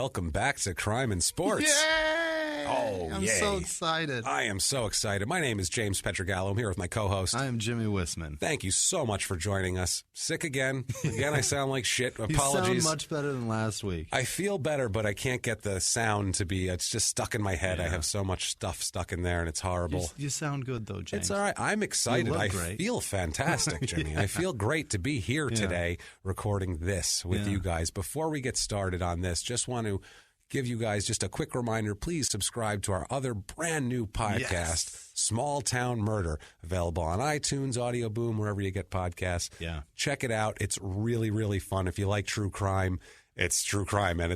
welcome back to Crime and Sports. Yay! Oh, I'm so excited. I am so excited. My name is James Pietragallo. I'm here with my co-host. I am Jimmie Whisman. Thank you so much for joining us. Sick again. Again, I sound like shit. Apologies. You sound much better than last week. I feel better, but I can't get the sound to be, it's just stuck in my head. Yeah. I have so much stuff stuck in there, and it's horrible. You sound good, though, James. It's all right. I'm excited. I feel fantastic, Jimmie. Yeah. I feel great to be here today recording this with you guys. Before we get started on this, just want to give you guys just a quick reminder. Please subscribe to our other brand new podcast, Small Town Murder, available on iTunes, Audio Boom, wherever you get podcasts. Yeah. Check it out. It's really, really fun. If you like true crime, it's true crime, and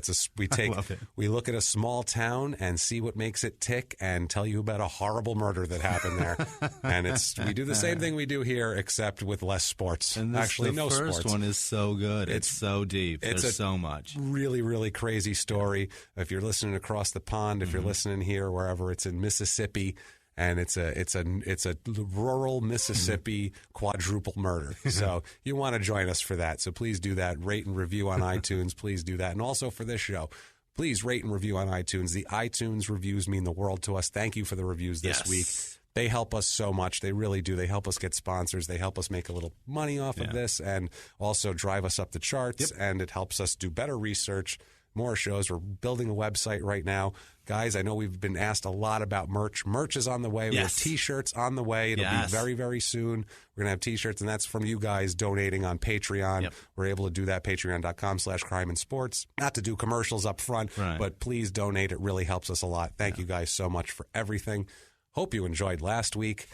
we look at a small town and see what makes it tick, and tell you about a horrible murder that happened there. And we do the same thing we do here, except with less sports. And no sports. The first one is so good. It's so deep. There's so much. Really, really crazy story. If you're listening across the pond, if you're listening here, wherever, it's in Mississippi. And it's a rural Mississippi quadruple murder. So you want to join us for that. So please do that. Rate and review on iTunes. Please do that. And also for this show, please rate and review on iTunes. The iTunes reviews mean the world to us. Thank you for the reviews this week. They help us so much. They really do. They help us get sponsors. They help us make a little money off of this, and also drive us up the charts. And it helps us do better research, more shows. We're building a website right now. Guys, I know we've been asked a lot about merch. Merch is on the way. We have T-shirts on the way. It'll be very, very soon. We're going to have T-shirts, and that's from you guys donating on Patreon. We're able to do that, patreon.com/crime and sports. Not to do commercials up front, but please donate. It really helps us a lot. Thank you guys so much for everything. Hope you enjoyed last week.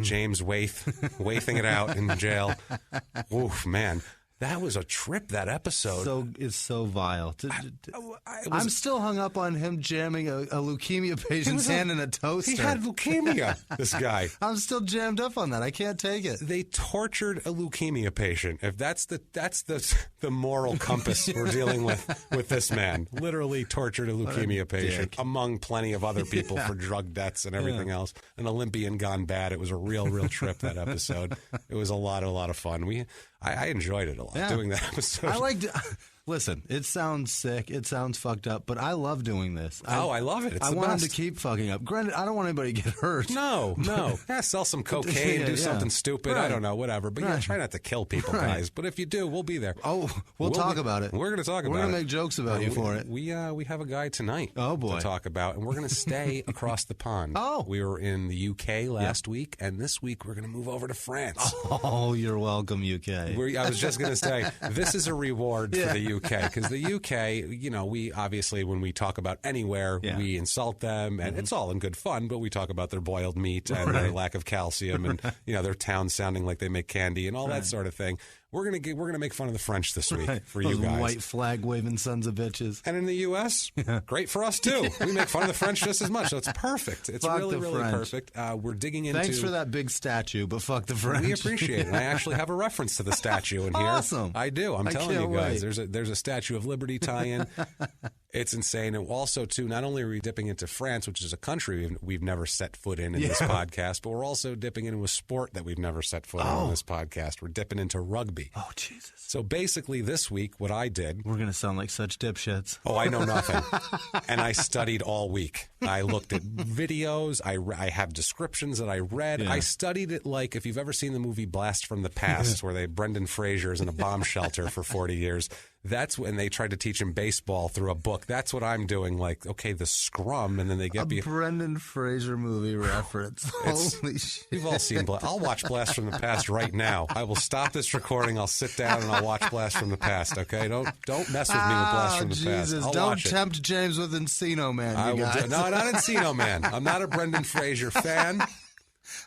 James waithing it out in jail. Oof, man. That was a trip, that episode. It's so vile. I'm still hung up on him jamming a leukemia patient's hand in a toaster. He had leukemia, this guy. I'm still jammed up on that. I can't take it. They tortured a leukemia patient. If that's the moral compass we're dealing with this man. Literally tortured a leukemia patient, among plenty of other people for drug debts and everything else. An Olympian gone bad. It was a real trip, that episode. It was a lot of fun. I enjoyed it a lot, doing that episode. I liked it. Listen, it sounds sick. It sounds fucked up, but I love doing this. I love it. It's I want him to keep fucking up. Granted, I don't want anybody to get hurt. No. Yeah, sell some cocaine, do something stupid. I don't know, whatever. But try not to kill people, guys. But if you do, we'll be there. Oh, we'll talk about it. We're going to talk about it. We're going to make jokes about you for it. We have a guy tonight to talk about, and we're going to stay across the pond. We were in the UK last week, and this week we're going to move over to France. Oh, you're welcome, UK. I was just going to say, this is a reward for the UK, because the UK, we obviously, when we talk about anywhere, we insult them, and it's all in good fun, but we talk about their boiled meat and their lack of calcium, and their town sounding like they make candy and all that sort of thing. We're gonna make fun of the French this week for Those you guys. White flag waving sons of bitches. And in the U.S., great for us too. We make fun of the French just as much, so it's perfect. It's really perfect. We're digging into. Thanks for that big statue, but fuck the French. We appreciate it. I actually have a reference to the statue in here. Awesome. I do. I'm telling you guys. There's a Statue of Liberty tie-in. It's insane. And also, too, not only are we dipping into France, which is a country we've never set foot in this podcast, but we're also dipping into a sport that we've never set foot in on this podcast. We're dipping into rugby. Oh, Jesus. So basically this week, what I did... We're going to sound like such dipshits. Oh, I know nothing. And I studied all week. I looked at videos. I have descriptions that I read. I studied it like, if you've ever seen the movie Blast from the Past, where Brendan Fraser is in a bomb shelter for 40 years... That's when they tried to teach him baseball through a book. That's what I'm doing. Like, okay, the scrum, and then they get me a Brendan Fraser movie reference. Holy shit! You've all seen Blast. I'll watch Blast from the Past right now. I will stop this recording. I'll sit down and I'll watch Blast from the Past. Okay, don't mess with me with Blast from the Past. I'll don't watch tempt James with Encino Man. I will do. No, not Encino Man. I'm not a Brendan Fraser fan.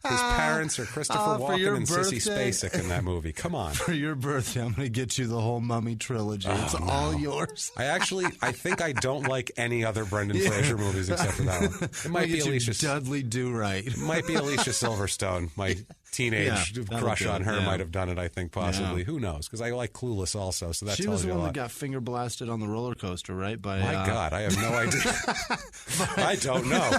His parents are Christopher Walken and Sissy Spacek in that movie. Come on. For your birthday, I'm going to get you the whole Mummy trilogy. It's all yours. I think I don't like any other Brendan Fraser movies except for that one. It might be Alicia Dudley Do-Right. It might be Alicia Silverstone. My teenage crush on her might have done it, I think, possibly. Who knows? Because I like Clueless also, so that tells you a lot. She was the one that got finger blasted on the roller coaster, right? My God, I have no idea. I don't know.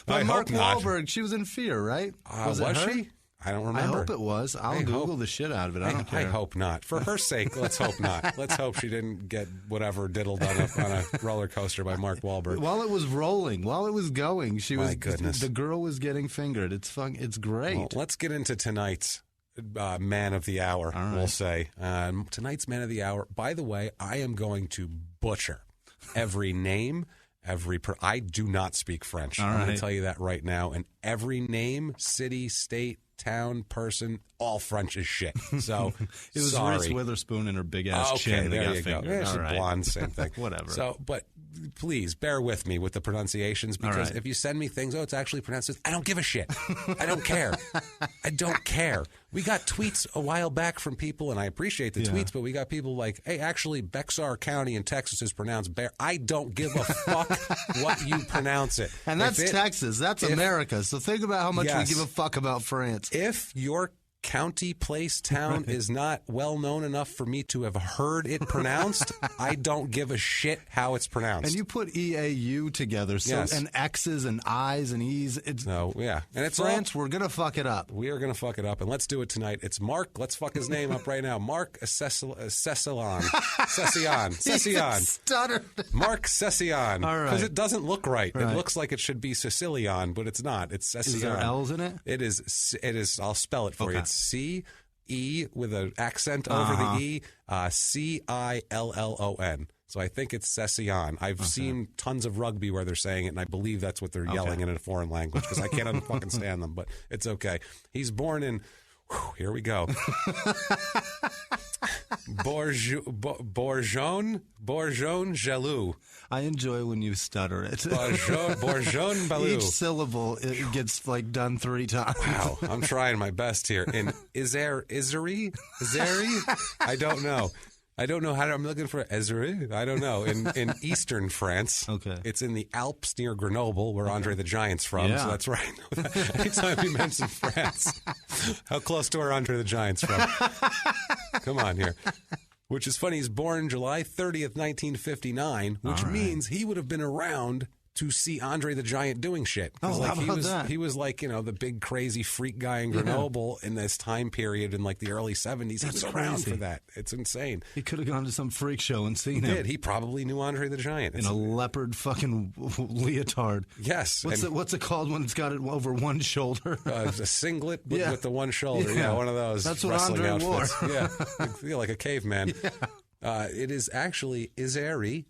By I Mark hope not. Wahlberg. She was in Fear, right? Was she? I don't remember. I hope it was. I'll Google the shit out of it. I don't care. I hope not. For her sake, let's hope not. Let's hope she didn't get whatever diddled on a roller coaster by Mark Wahlberg. While it was rolling, while it was going, goodness. The girl was getting fingered. It's fun. It's great. Well, let's get into tonight's man of the hour, right. We'll say. Tonight's man of the hour, by the way, I am going to butcher every name, I do not speak French. I'm going to tell you that right now. And every name, city, state, town, person, all French is shit. So, it was sorry. Reese Witherspoon and her big-ass chin. There you fingered. go. Yeah, she's blonde, same thing. Whatever. So, but please bear with me with the pronunciations, because if you send me things, it's actually pronounced this, I don't give a shit. I don't care. I don't care. We got tweets a while back from people, and I appreciate the tweets, but we got people like, hey, actually, Bexar County in Texas is pronounced Bear. I don't give a fuck what you pronounce it. And that's Texas. That's America. So think about how much we give a fuck about France. If your county, place, town is not well known enough for me to have heard it pronounced, I don't give a shit how it's pronounced. And you put EAU together, and X's and I's and E's. And it's France, we're going to fuck it up. We are going to fuck it up, and let's do it tonight. It's Marc. Let's fuck his name up right now. Marc Cecillon. Cecillon. Stuttered. Marc Cecillon. All right. Because it doesn't look right. It looks like it should be Cecilion, but it's not. It's Cecillon. Is there L's in it? It is. I'll spell it for you. It's C-E with an accent over the E, Cillon. So I think it's Cecillon. I've seen tons of rugby where they're saying it, and I believe that's what they're yelling in a foreign language, because I can't fucking stand them, but it's okay. He's born in, here we go, Bourgogne Jaloux. I enjoy when you stutter it. Bourgogne Balou. Each syllable it gets done 3 times. Wow, I'm trying my best here. In Iseri? I don't know. I'm looking for Iseri. I don't know. In eastern France. Okay. It's in the Alps near Grenoble, where Andre the Giant's from. So that's right. Anytime we mention France, how close to where Andre the Giant's from? Come on here. Which is funny. He's born July 30th, 1959, which means he would have been around to see Andre the Giant doing shit. How about that? He was the big crazy freak guy in Grenoble in this time period in the early 70s. He was around for that. It's insane. He could have gone to some freak show and seen him. He did. He probably knew Andre the Giant. In a leopard fucking leotard. Yes. What's it called when it's got it over one shoulder? A singlet with the one shoulder. Yeah, one of those. That's what wrestling Andre outfits. wore. Yeah, like a caveman. Yeah. It is actually Iseri,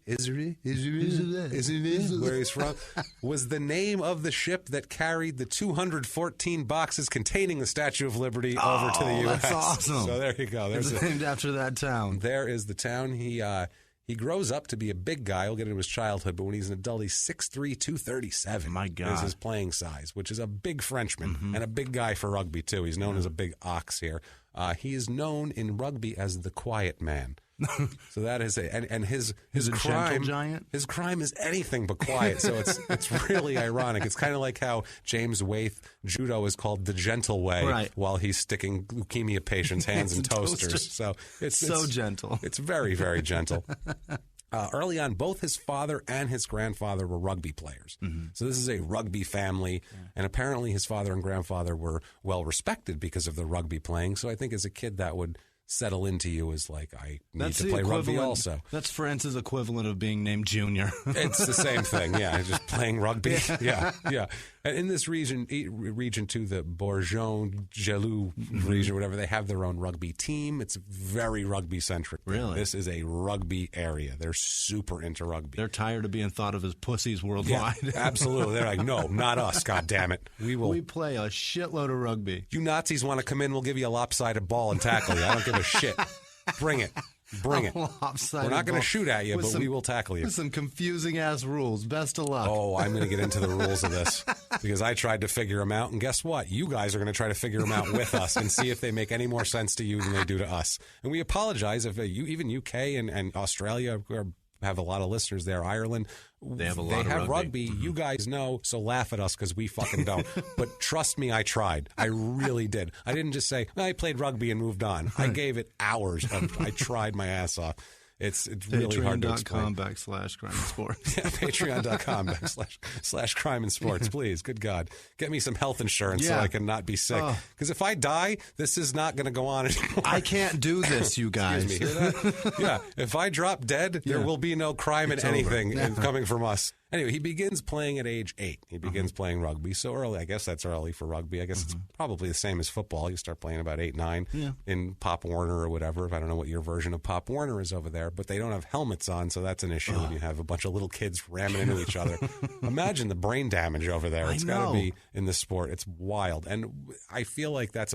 where he's from, was the name of the ship that carried the 214 boxes containing the Statue of Liberty over to the U.S. That's awesome. So there you go. It's named after that town. There is the town. He grows up to be a big guy. He'll get into his childhood, but when he's an adult, he's 6'3", 237. My God. Is his playing size, which is a big Frenchman and a big guy for rugby, too. He's known as a big ox here. He is known in rugby as the quiet man. So that is and his crime, gentle giant? His crime is anything but quiet. So it's really ironic. It's kind of like how James Waith judo is called the gentle way, while he's sticking leukemia patients' hands in toasters. So it's gentle. It's very, very gentle. Early on, both his father and his grandfather were rugby players. So this is a rugby family, and apparently his father and grandfather were well respected because of the rugby playing. So I think as a kid that would settle into you as I need to play rugby also. That's France's equivalent of being named Junior. It's the same thing, just playing rugby. Yeah. And in this region too, the Bourgogne Jaloux region, whatever, they have their own rugby team. It's very rugby centric. Really? This is a rugby area. They're super into rugby. They're tired of being thought of as pussies worldwide. Yeah, absolutely. They're like, no, not us, God damn it. We play a shitload of rugby. You Nazis want to come in, we'll give you a lopsided ball and tackle you. I don't give a shit. Bring it. We're not going to shoot at you, but we will tackle you. With some confusing-ass rules. Best of luck. Oh, I'm going to get into the rules of this because I tried to figure them out, and guess what? You guys are going to try to figure them out with us and see if they make any more sense to you than they do to us. And we apologize if even UK and Australia have a lot of listeners there. Ireland, they have rugby. You guys know, so laugh at us because we fucking don't. But trust me, I tried. I really did. I didn't just say, I played rugby and moved on. I gave it hours. I tried my ass off. It's really hard to explain. Patreon.com/crime and sports. Yeah, Patreon.com/crime and sports, please. Good God. Get me some health insurance so I can not be sick. Because if I die, this is not going to go on anymore. I can't do this, you guys. Excuse me, hear that? Yeah. If I drop dead, there will be no crime in anything coming from us. Anyway, he begins playing at age 8. He begins playing rugby so early. I guess that's early for rugby. I guess it's probably the same as football. You start playing about 8, 9 in Pop Warner or whatever. I don't know what your version of Pop Warner is over there, but they don't have helmets on, so that's an issue when you have a bunch of little kids ramming into each other. Imagine the brain damage over there. It's got to be in the sport. It's wild. And I feel like that's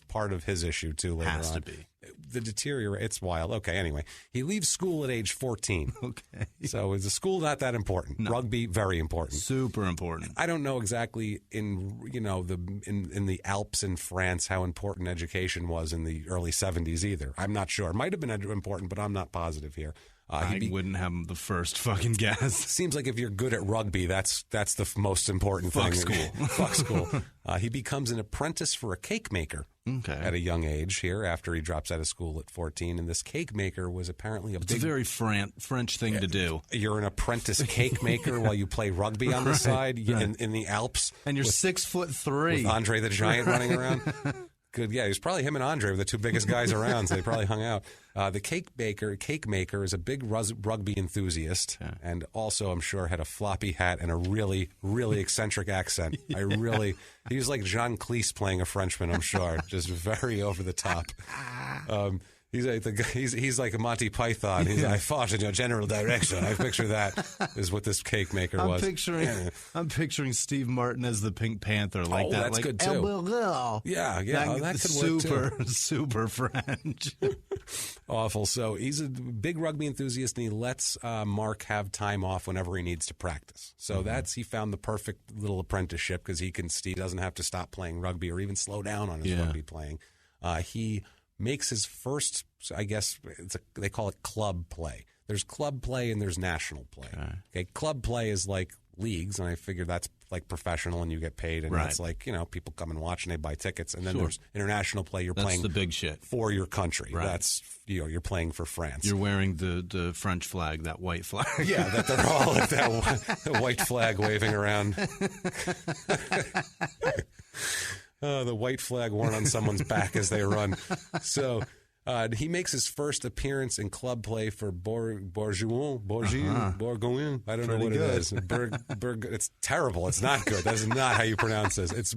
part of his issue, too, later on. Has to be. The deterioration, it's wild. Okay, anyway, he leaves school at age 14. Okay. So is the school not that important? No. Rugby, very important. Super important. I don't know exactly in the Alps in France how important education was in the early 70s either. I'm not sure. It might have been important, but I'm not positive here. I wouldn't have the first fucking guess. Seems like if you're good at rugby, that's the most important thing. Fuck school. He becomes an apprentice for a cake maker at a young age here after he drops out of school at 14. And this cake maker was apparently a very French thing to do. You're an apprentice cake maker while you play rugby on the side in the Alps. And you're 6'3" with Andre the Giant running around. Good, yeah. It was probably him and Andre were the two biggest guys around, so they probably hung out. The cake maker is a big rugby enthusiast, and also, I'm sure, had a floppy hat and a really, really eccentric accent. He was like Jean Cleese playing a Frenchman, I'm sure, just very over the top. He's like a Monty Python. I fought in your general direction. I picture that is what this cake maker was. I'm picturing Steve Martin as the Pink Panther, like that. That's like, good too. Yeah. That could work too. Super French. Awful. So he's a big rugby enthusiast, and he lets Marc have time off whenever he needs to practice. So he found the perfect little apprenticeship because he doesn't have to stop playing rugby or even slow down on his rugby playing. He makes his first, I guess they call it club play. There's club play and there's national play. Okay, club play is like leagues, and I figure that's like professional and you get paid, and that's like, people come and watch and they buy tickets. And then there's international play. That's playing the big shit for your country. Right. That's you're playing for France. You're wearing the French flag, that white flag. Yeah, that they're all like that white flag waving around. The white flag worn on someone's back as they run. So he makes his first appearance in club play for Bourgoin. I don't know what it is. It's terrible. It's not good. That's not how you pronounce this. It's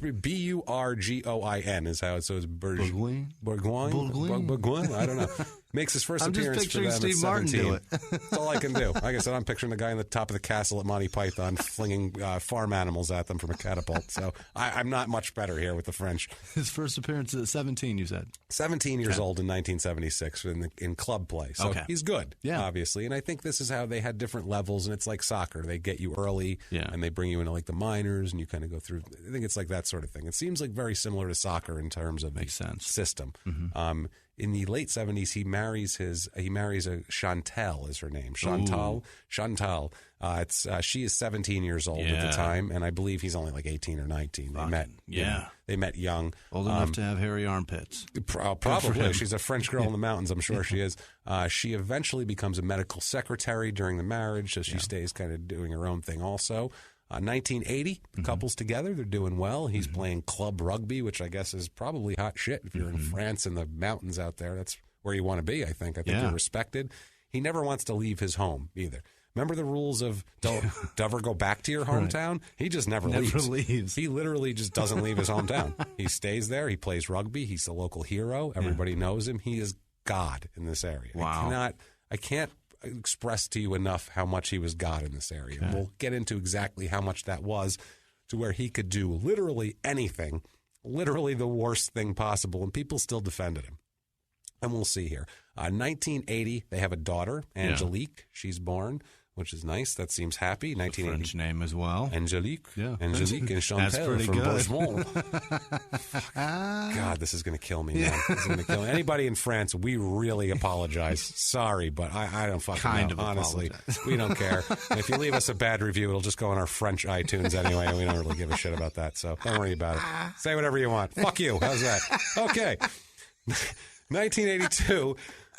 Burgoin is how it says. Bourgoin. I don't know. Makes his first appearance for them Steve at 17. Martin do it. That's all I can do. Like I said, I'm picturing the guy on the top of the castle at Monty Python flinging farm animals at them from a catapult. So I'm not much better here with the French. His first appearance at 17, you said? 17 years old in 1976 in club play. So he's good, obviously. And I think this is how they had different levels, and it's like soccer. They get you early, and they bring you into like the minors, and you kind of go through. I think it's like that sort of thing. It seems like very similar to soccer in terms of system. Mm-hmm. In the late 70s, he marries a Chantal is her name. Chantal. She is 17 years old at the time, and I believe he's only like 18 or 19. They met young. Old enough to have hairy armpits. Probably. She's a French girl in the mountains. I'm sure she is. She eventually becomes a medical secretary during the marriage, so she stays kind of doing her own thing also. 1980, the couple's together. They're doing well. He's playing club rugby, which I guess is probably hot shit. If you're in France in the mountains out there, that's where you want to be, I think. You're respected. He never wants to leave his home either. Remember the rules of don't ever go back to your hometown? Right. He just never leaves. He literally just doesn't leave his hometown. He stays there. He plays rugby. He's a local hero. Everybody knows him. He is God in this area. Wow. I can't express to you enough how much he was God in this area. Okay. We'll get into exactly how much that was, to where he could do literally anything, literally the worst thing possible, and people still defended him. And we'll see here. 1980, they have a daughter, Angelique. She's born, which is nice. That seems happy. 1980. French name as well. Angelique. Yeah. Angelique and Chantal from Bourgoin. God, this is going to kill me, man. This is going to kill me. Anybody in France, we really apologize. Sorry, but I don't fucking know. Honestly, we don't care. And if you leave us a bad review, it'll just go on our French iTunes anyway, and we don't really give a shit about that. So don't worry about it. Say whatever you want. Fuck you. How's that? Okay. 1982,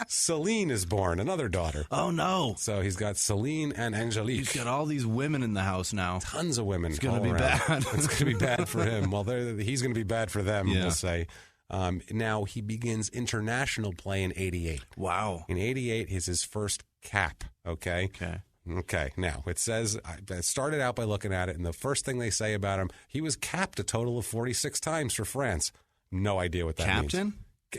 Celine is born, another daughter. Oh, no. So he's got Celine and Angelique. He's got all these women in the house now. Tons of women. It's going to be bad. It's going to be bad for him. Well, he's going to be bad for them, we'll say. Now he begins international play in 88. Wow. In 88 is his first cap, okay? Okay. Now, it says, I started out by looking at it, and the first thing they say about him, he was capped a total of 46 times for France. No idea what that means. Captain?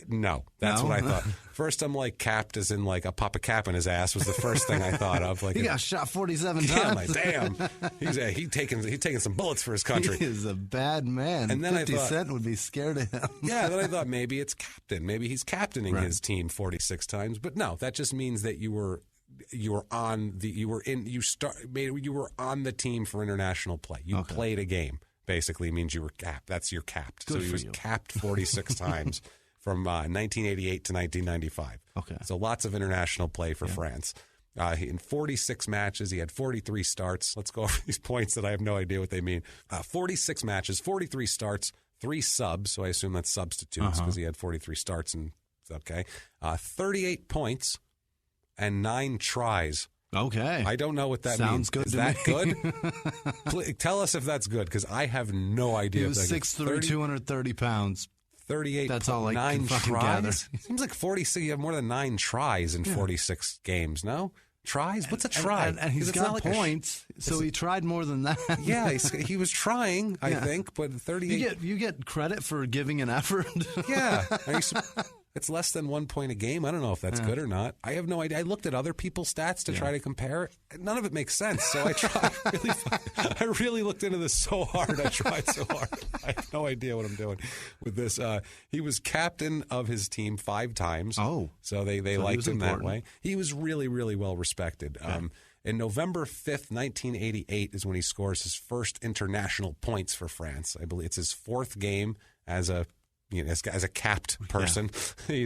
No, that's what I thought. First, I'm like, capped as in like a pop a cap in his ass was the first thing I thought of. Like he got shot 47 times. Yeah, I'm like, damn. He's taking some bullets for his country. He is a bad man. And then 50 Cent would be scared of him. Yeah, then I thought maybe it's captain. Maybe he's captaining his team 46 times. But no, that just means that you were on the team for international play. You played a game. Basically means you were capped. That's your capped. Good so he was capped 46 times. From 1988 to 1995. Okay. So lots of international play for France. In 46 matches, he had 43 starts. Let's go over these points that I have no idea what they mean. 46 matches, 43 starts, 3 subs. So I assume that's substitutes because he had 43 starts. 38 points and 9 tries. Okay. I don't know what that means. Sounds good Is to that me. good? Tell us if that's good because I have no idea. He was 6'3", 230 pounds. 38. That's all I 9 can fucking tries. gather. Seems like 46. You have more than 9 tries in 46 games. No tries. What's a try? And he's got points, so he tried more than that. Yeah, he was trying. I think, but 38. You get credit for giving an effort. Yeah. It's less than 1 point a game. I don't know if that's good or not. I have no idea. I looked at other people's stats to try to compare it. None of it makes sense. So I tried I really looked into this so hard. I tried so hard. I have no idea what I'm doing with this. He was captain of his team 5 times. Oh. So they liked him that way. He was really, really well respected. In November 5th, 1988 is when he scores his first international points for France. I believe it's his 4th game as a capped person. He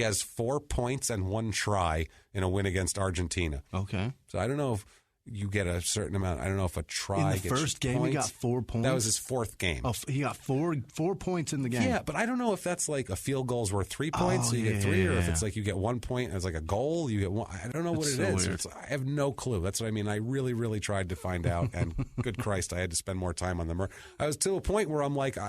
has 4 points and 1 try in a win against Argentina. Okay. So I don't know if you get a certain amount. I don't know if a try in the first game points. He got 4 points. That was his 4th game. Oh, he got four points in the game. Yeah, but I don't know if that's like a field goal's worth 3 points, so you get 3, or if it's like you get 1 point as like a goal, you get 1. I don't know what it is. I have no clue. That's what I mean. I really, really tried to find out, and good Christ, I had to spend more time on them. I was to a point where I'm like,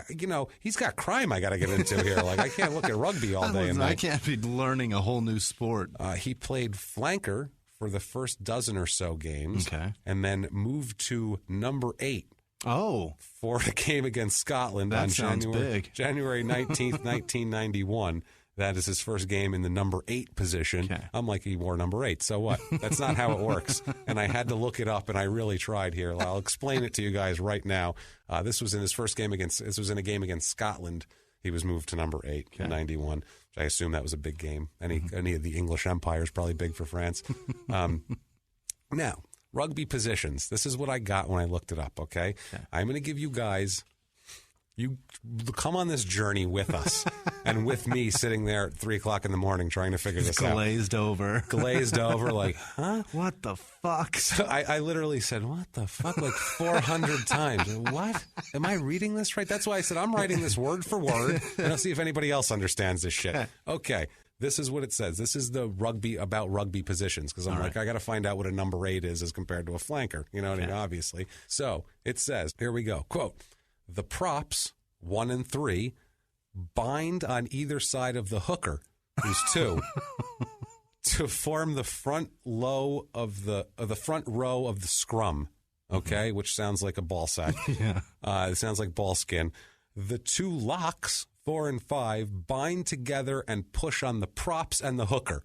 he's got crime I got to get into here. Like I can't look at rugby all day and night. I can't be learning a whole new sport. He played flanker for the first dozen or so games, and then moved to number 8. Oh, for a game against Scotland on January 19th, 1991. That is his first game in the number 8 position. I'm like, he wore number 8. So what? That's not how it works. And I had to look it up, and I really tried here. I'll explain it to you guys right now. This was in his first game this was in a game against Scotland. He was moved to number 8 in 91. I assume that was a big game. Any of the English Empire is probably big for France. Now, rugby positions. This is what I got when I looked it up, okay? I'm going to give you guys... You come on this journey with us and with me sitting there at 3 o'clock in the morning trying to figure this out. Glazed over, like, huh? What the fuck? So I literally said, what the fuck, like 400 times. What? Am I reading this right? That's why I said I'm writing this word for word, and I'll see if anybody else understands this shit. Okay, this is what it says. This is the rugby positions, because I'm I got to find out what a number 8 is as compared to a flanker. You know what I mean? Obviously. So it says, here we go, quote, the props, 1 and 3, bind on either side of the hooker, who's 2, to form the front row of the scrum. Okay, which sounds like a ball sack. It sounds like ball skin. The 2 locks, 4 and 5, bind together and push on the props and the hooker.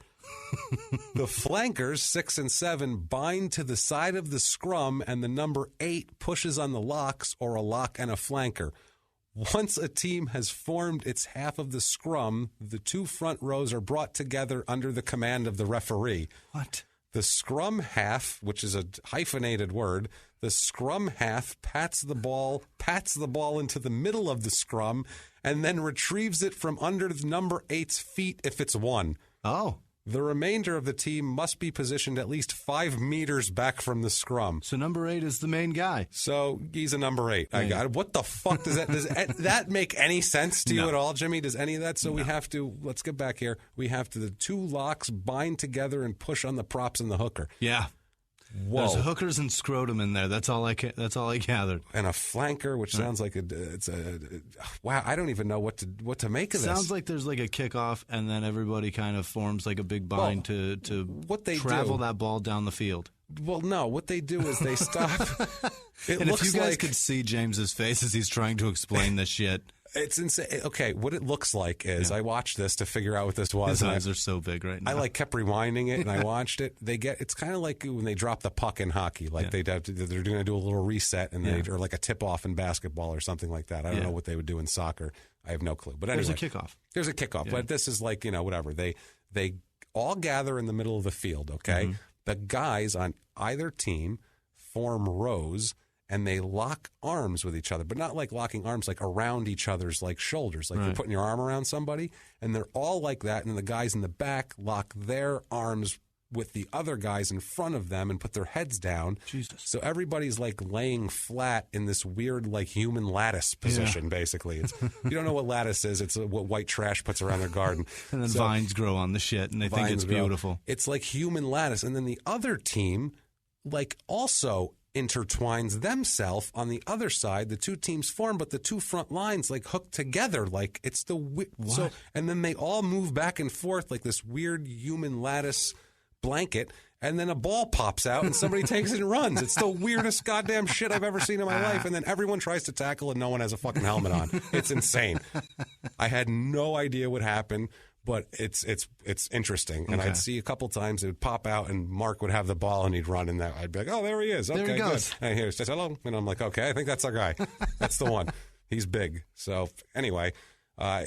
The flankers, 6 and 7, bind to the side of the scrum, and the number 8 pushes on the locks, or a lock and a flanker. Once a team has formed its half of the scrum, the 2 front rows are brought together under the command of the referee. What? The scrum half, which is a hyphenated word, the scrum half pats the ball into the middle of the scrum, and then retrieves it from under the number 8's feet if it's won. Oh. The remainder of the team must be positioned at least 5 meters back from the scrum. So number 8 is the main guy. So he's a number 8. I got it. What the fuck does that make any sense to you at all, Jimmy? Does any of that? So we have to, let's get back here. We have to, the 2 locks bind together and push on the props and the hooker. Yeah. Whoa. There's hookers and scrotum in there. That's all I gathered. And a flanker, which sounds like wow. I don't even know what to make of this. Sounds like there's like a kickoff, and then everybody kind of forms like a big bind to what they travel that ball down the field. Well, no. What they do is they stop. And if you guys could see James's face as he's trying to explain this shit. It's insane. Okay, what it looks like is I watched this to figure out what this was. His eyes are so big right now. I kept rewinding it, and I watched it. It's kind of like when they drop the puck in hockey. They're going to do a little reset, and or like a tip off in basketball or something like that. I don't know what they would do in soccer. I have no clue. But anyway, there's a kickoff. But this is like whatever. They all gather in the middle of the field. Okay, the guys on either team form rows. And they lock arms with each other, but not like locking arms like around each other's like shoulders, like you're putting your arm around somebody, and they're all like that. And then the guys in the back lock their arms with the other guys in front of them and put their heads down. Jesus. So everybody's like laying flat in this weird like human lattice position, basically. It's, you don't know what lattice is. It's what white trash puts around their garden. And then vines grow on the shit, and they think it's beautiful. It's like human lattice. And then the other team also intertwines themselves on the other side. The 2 teams form, but the 2 front lines hook together. It's the so, and then they all move back and forth like this weird human lattice blanket. And then a ball pops out and somebody takes it and runs. It's the weirdest goddamn shit I've ever seen in my life. And then everyone tries to tackle and no one has a fucking helmet on. It's insane. I had no idea what happened. But it's interesting, and I'd see a couple times it would pop out, and Mark would have the ball, and he'd run, and I'd be like, "Oh, there he is! Okay, there he goes. Good." And he says hello, and I'm like, "Okay, I think that's our guy. That's the one. He's big." So anyway,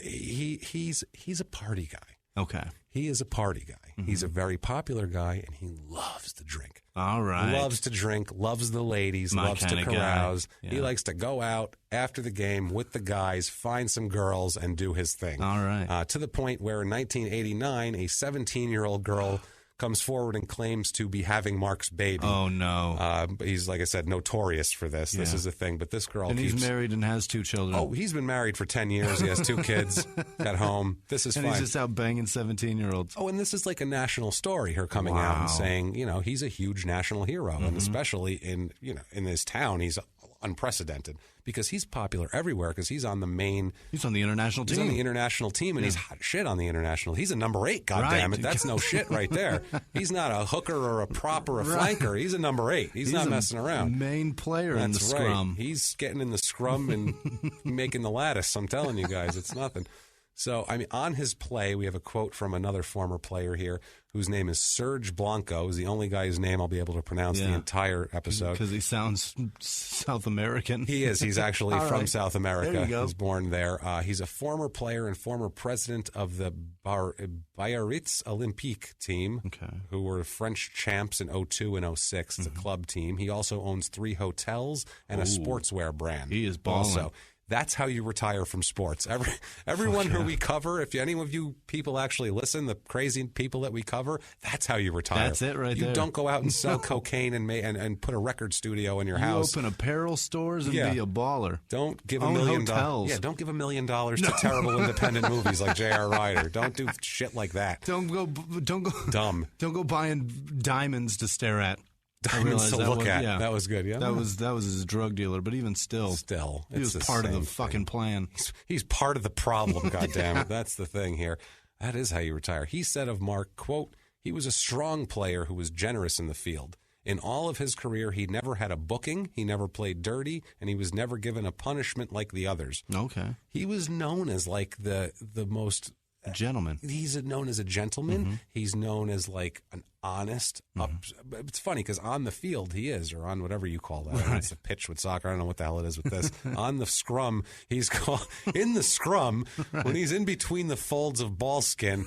he's a party guy. Okay, he is a party guy. Mm-hmm. He's a very popular guy, and he loves to drink. All right. Loves to drink, loves the ladies, loves to carouse. Yeah. He likes to go out after the game with the guys, find some girls, and do his thing. All right. To the point where in 1989, a 17-year-old girl comes forward and claims to be having Mark's baby. Oh, no. He's, like I said, notorious for this. Yeah. This is a thing. But this girl he's married and has 2 children. Oh, he's been married for 10 years. He has 2 kids at home. This is fine. And he's just out banging 17-year-olds. Oh, and this is like a national story, her coming out and saying, he's a huge national hero. And especially in this town, he's unprecedented because he's popular everywhere because he's on the international team. He's on the international team, and he's hot shit on the international. He's a number 8, goddammit. That's no shit right there. He's not a hooker or a prop or a flanker. He's a number 8. He's not messing around. Main player in the scrum. He's getting in the scrum and making the lattice. I'm telling you guys, it's nothing. So, on his play, we have a quote from another former player here whose name is Serge Blanco. Is the only guy whose name I'll be able to pronounce the entire episode. Because he sounds South American. He is. He's actually from South America. There you go. He was born there. He's a former player and former president of the Biarritz Olympique team, who were French champs in 2002 and 2006. It's a club team. He also owns 3 hotels and a sportswear brand. He is balling. Also. That's how you retire from sports. Everyone who we cover, if any of you people actually listen, the crazy people that we cover, that's how you retire. That's it right there. You don't go out and sell cocaine and put a record studio in your house. You open apparel stores and be a baller. Don't give $1 million. Hotels. Don't give $1 million to terrible independent movies like J.R. Ryder. Don't do shit like that. Don't go dumb. Don't go buying diamonds to stare at. Diamonds to look at. Yeah. That was good. Yeah, that was his drug dealer. But even still, he was part of the fucking plan. He's part of the problem. Goddammit, that's the thing here. That is how you retire. He said of Mark, quote, "He was a strong player who was generous in the field. In all of his career, he never had a booking, he never played dirty, and he was never given a punishment like the others." Okay. He was known as like the most gentleman. He's known as a gentleman. He's known as like an honest. It's funny because on the field he is, or on whatever you call that. It's a pitch with soccer. I don't know what the hell it is with this. On the scrum, he's called in the scrum when he's in between the folds of ball skin.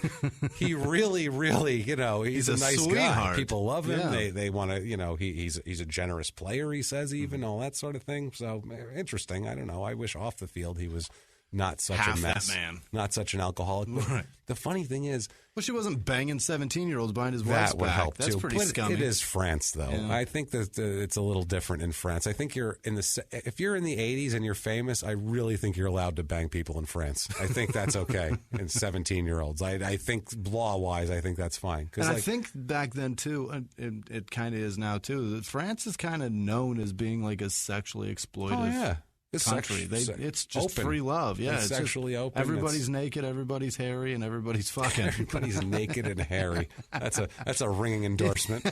He really, really, he's a nice sweetheart. guy. People love him. Yeah. They want to, he's a generous player. He says even all that sort of thing. So interesting. I don't know. I wish off the field he was not such half a mess, that man. not such an alcoholic. Right. The funny thing is, well, she wasn't banging 17-year-olds behind his wife's that would back. help That's too. pretty But scummy. it is France, though. Yeah. I think that it's a little different in France. I think if you're in the 80s and you're famous, I really think you're allowed to bang people in France. I think that's okay. And 17-year-olds, I think law-wise, I think that's fine. And I think back then too, it kind of is now too. That France is kind of known as being like a sexually exploitive. Country. It's just open. free love. Yeah, it's sexually just, open. Everybody's naked, everybody's hairy, and everybody's fucking. Everybody's naked and hairy. That's a ringing endorsement.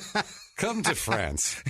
Come to France.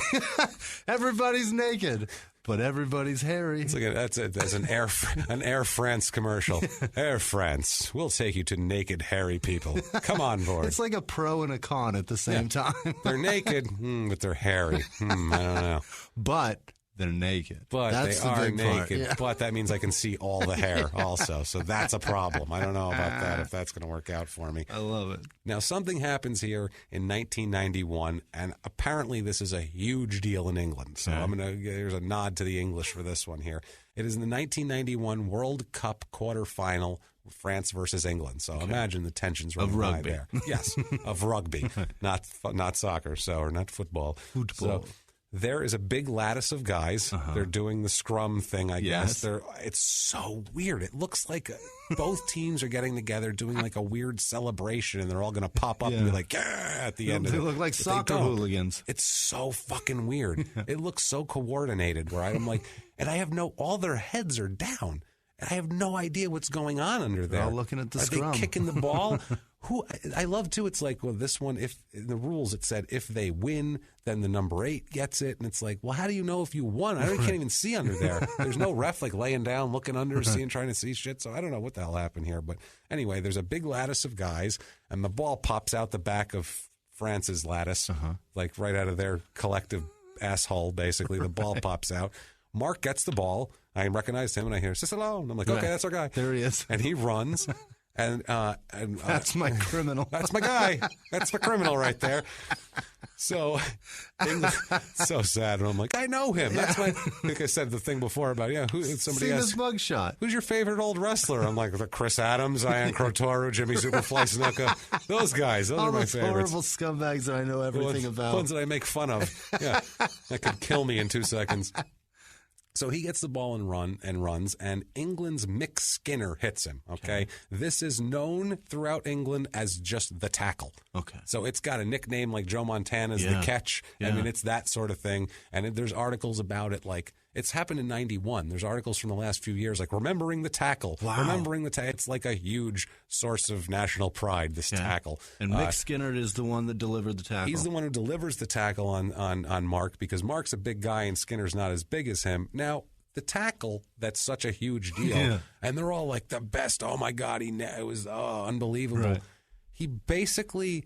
Everybody's naked, but everybody's hairy. It's like that's an Air France commercial. Air France, we'll take you to naked, hairy people. Come on board. It's like a pro and a con at the same time. They're naked, but they're hairy. I don't know. But they're naked. But that's they are naked. Part, yeah. But that means I can see all the hair also. So that's a problem. I don't know about that, if that's going to work out for me. I love it. Now, something happens here in 1991, and apparently this is a huge deal in England. So there's a nod to the English for this one here. It is in the 1991 World Cup quarterfinal, France versus England. So imagine the tensions running high there. Yes, of rugby, not soccer, or not football. Football. So, there is a big lattice of guys. They're doing the scrum thing, I guess. It's so weird. It looks like both teams are getting together doing like a weird celebration, and they're all going to pop up and be like, yeah, at the end of it. They look like soccer hooligans. It's so fucking weird. It looks so coordinated where I'm like, and I have all their heads are down. And I have no idea what's going on under there. They're all looking at the scrum. Are they kicking the ball? I love too. It's like, well, this one, if in the rules it said if they win, then the number 8 gets it, and it's like, well, how do you know if you won? I can't even see under there. There's no ref like laying down, looking under, trying to see shit. So I don't know what the hell happened here. But anyway, there's a big lattice of guys, and the ball pops out the back of France's lattice, like right out of their collective asshole. Basically, the ball pops out. Marc gets the ball. I recognize him, and I hear Cecillon. I'm like, okay, that's our guy. There he is. And he runs. And that's my criminal. That's my guy. That's my criminal right there. So, so sad. And I'm like, I know him. That's my. Like I said the thing before about somebody asked, this mugshot. Who's your favorite old wrestler? I'm like, Chris Adams, Ian Crotoru, Jimmie Superfly Snuka. Those guys. Those are my favorites. Horrible scumbags that I know everything about. Ones that I make fun of. Yeah, that could kill me in 2 seconds. So he gets the ball and runs, and England's Mick Skinner hits him, okay? This is known throughout England as just the tackle. Okay. So it's got a nickname like Joe Montana's the catch. Yeah. I mean, it's that sort of thing. And there's articles about it like, it's happened in 91. There's articles from the last few years like remembering the tackle. Wow. Remembering the tackle. It's like a huge source of national pride, this tackle. And Mick Skinner is the one that delivered the tackle. He's the one who delivers the tackle on Marc, because Marc's a big guy and Skinner's not as big as him. Now, the tackle, that's such a huge deal. And they're all like the best. Oh, my God, it was unbelievable. Right. He basically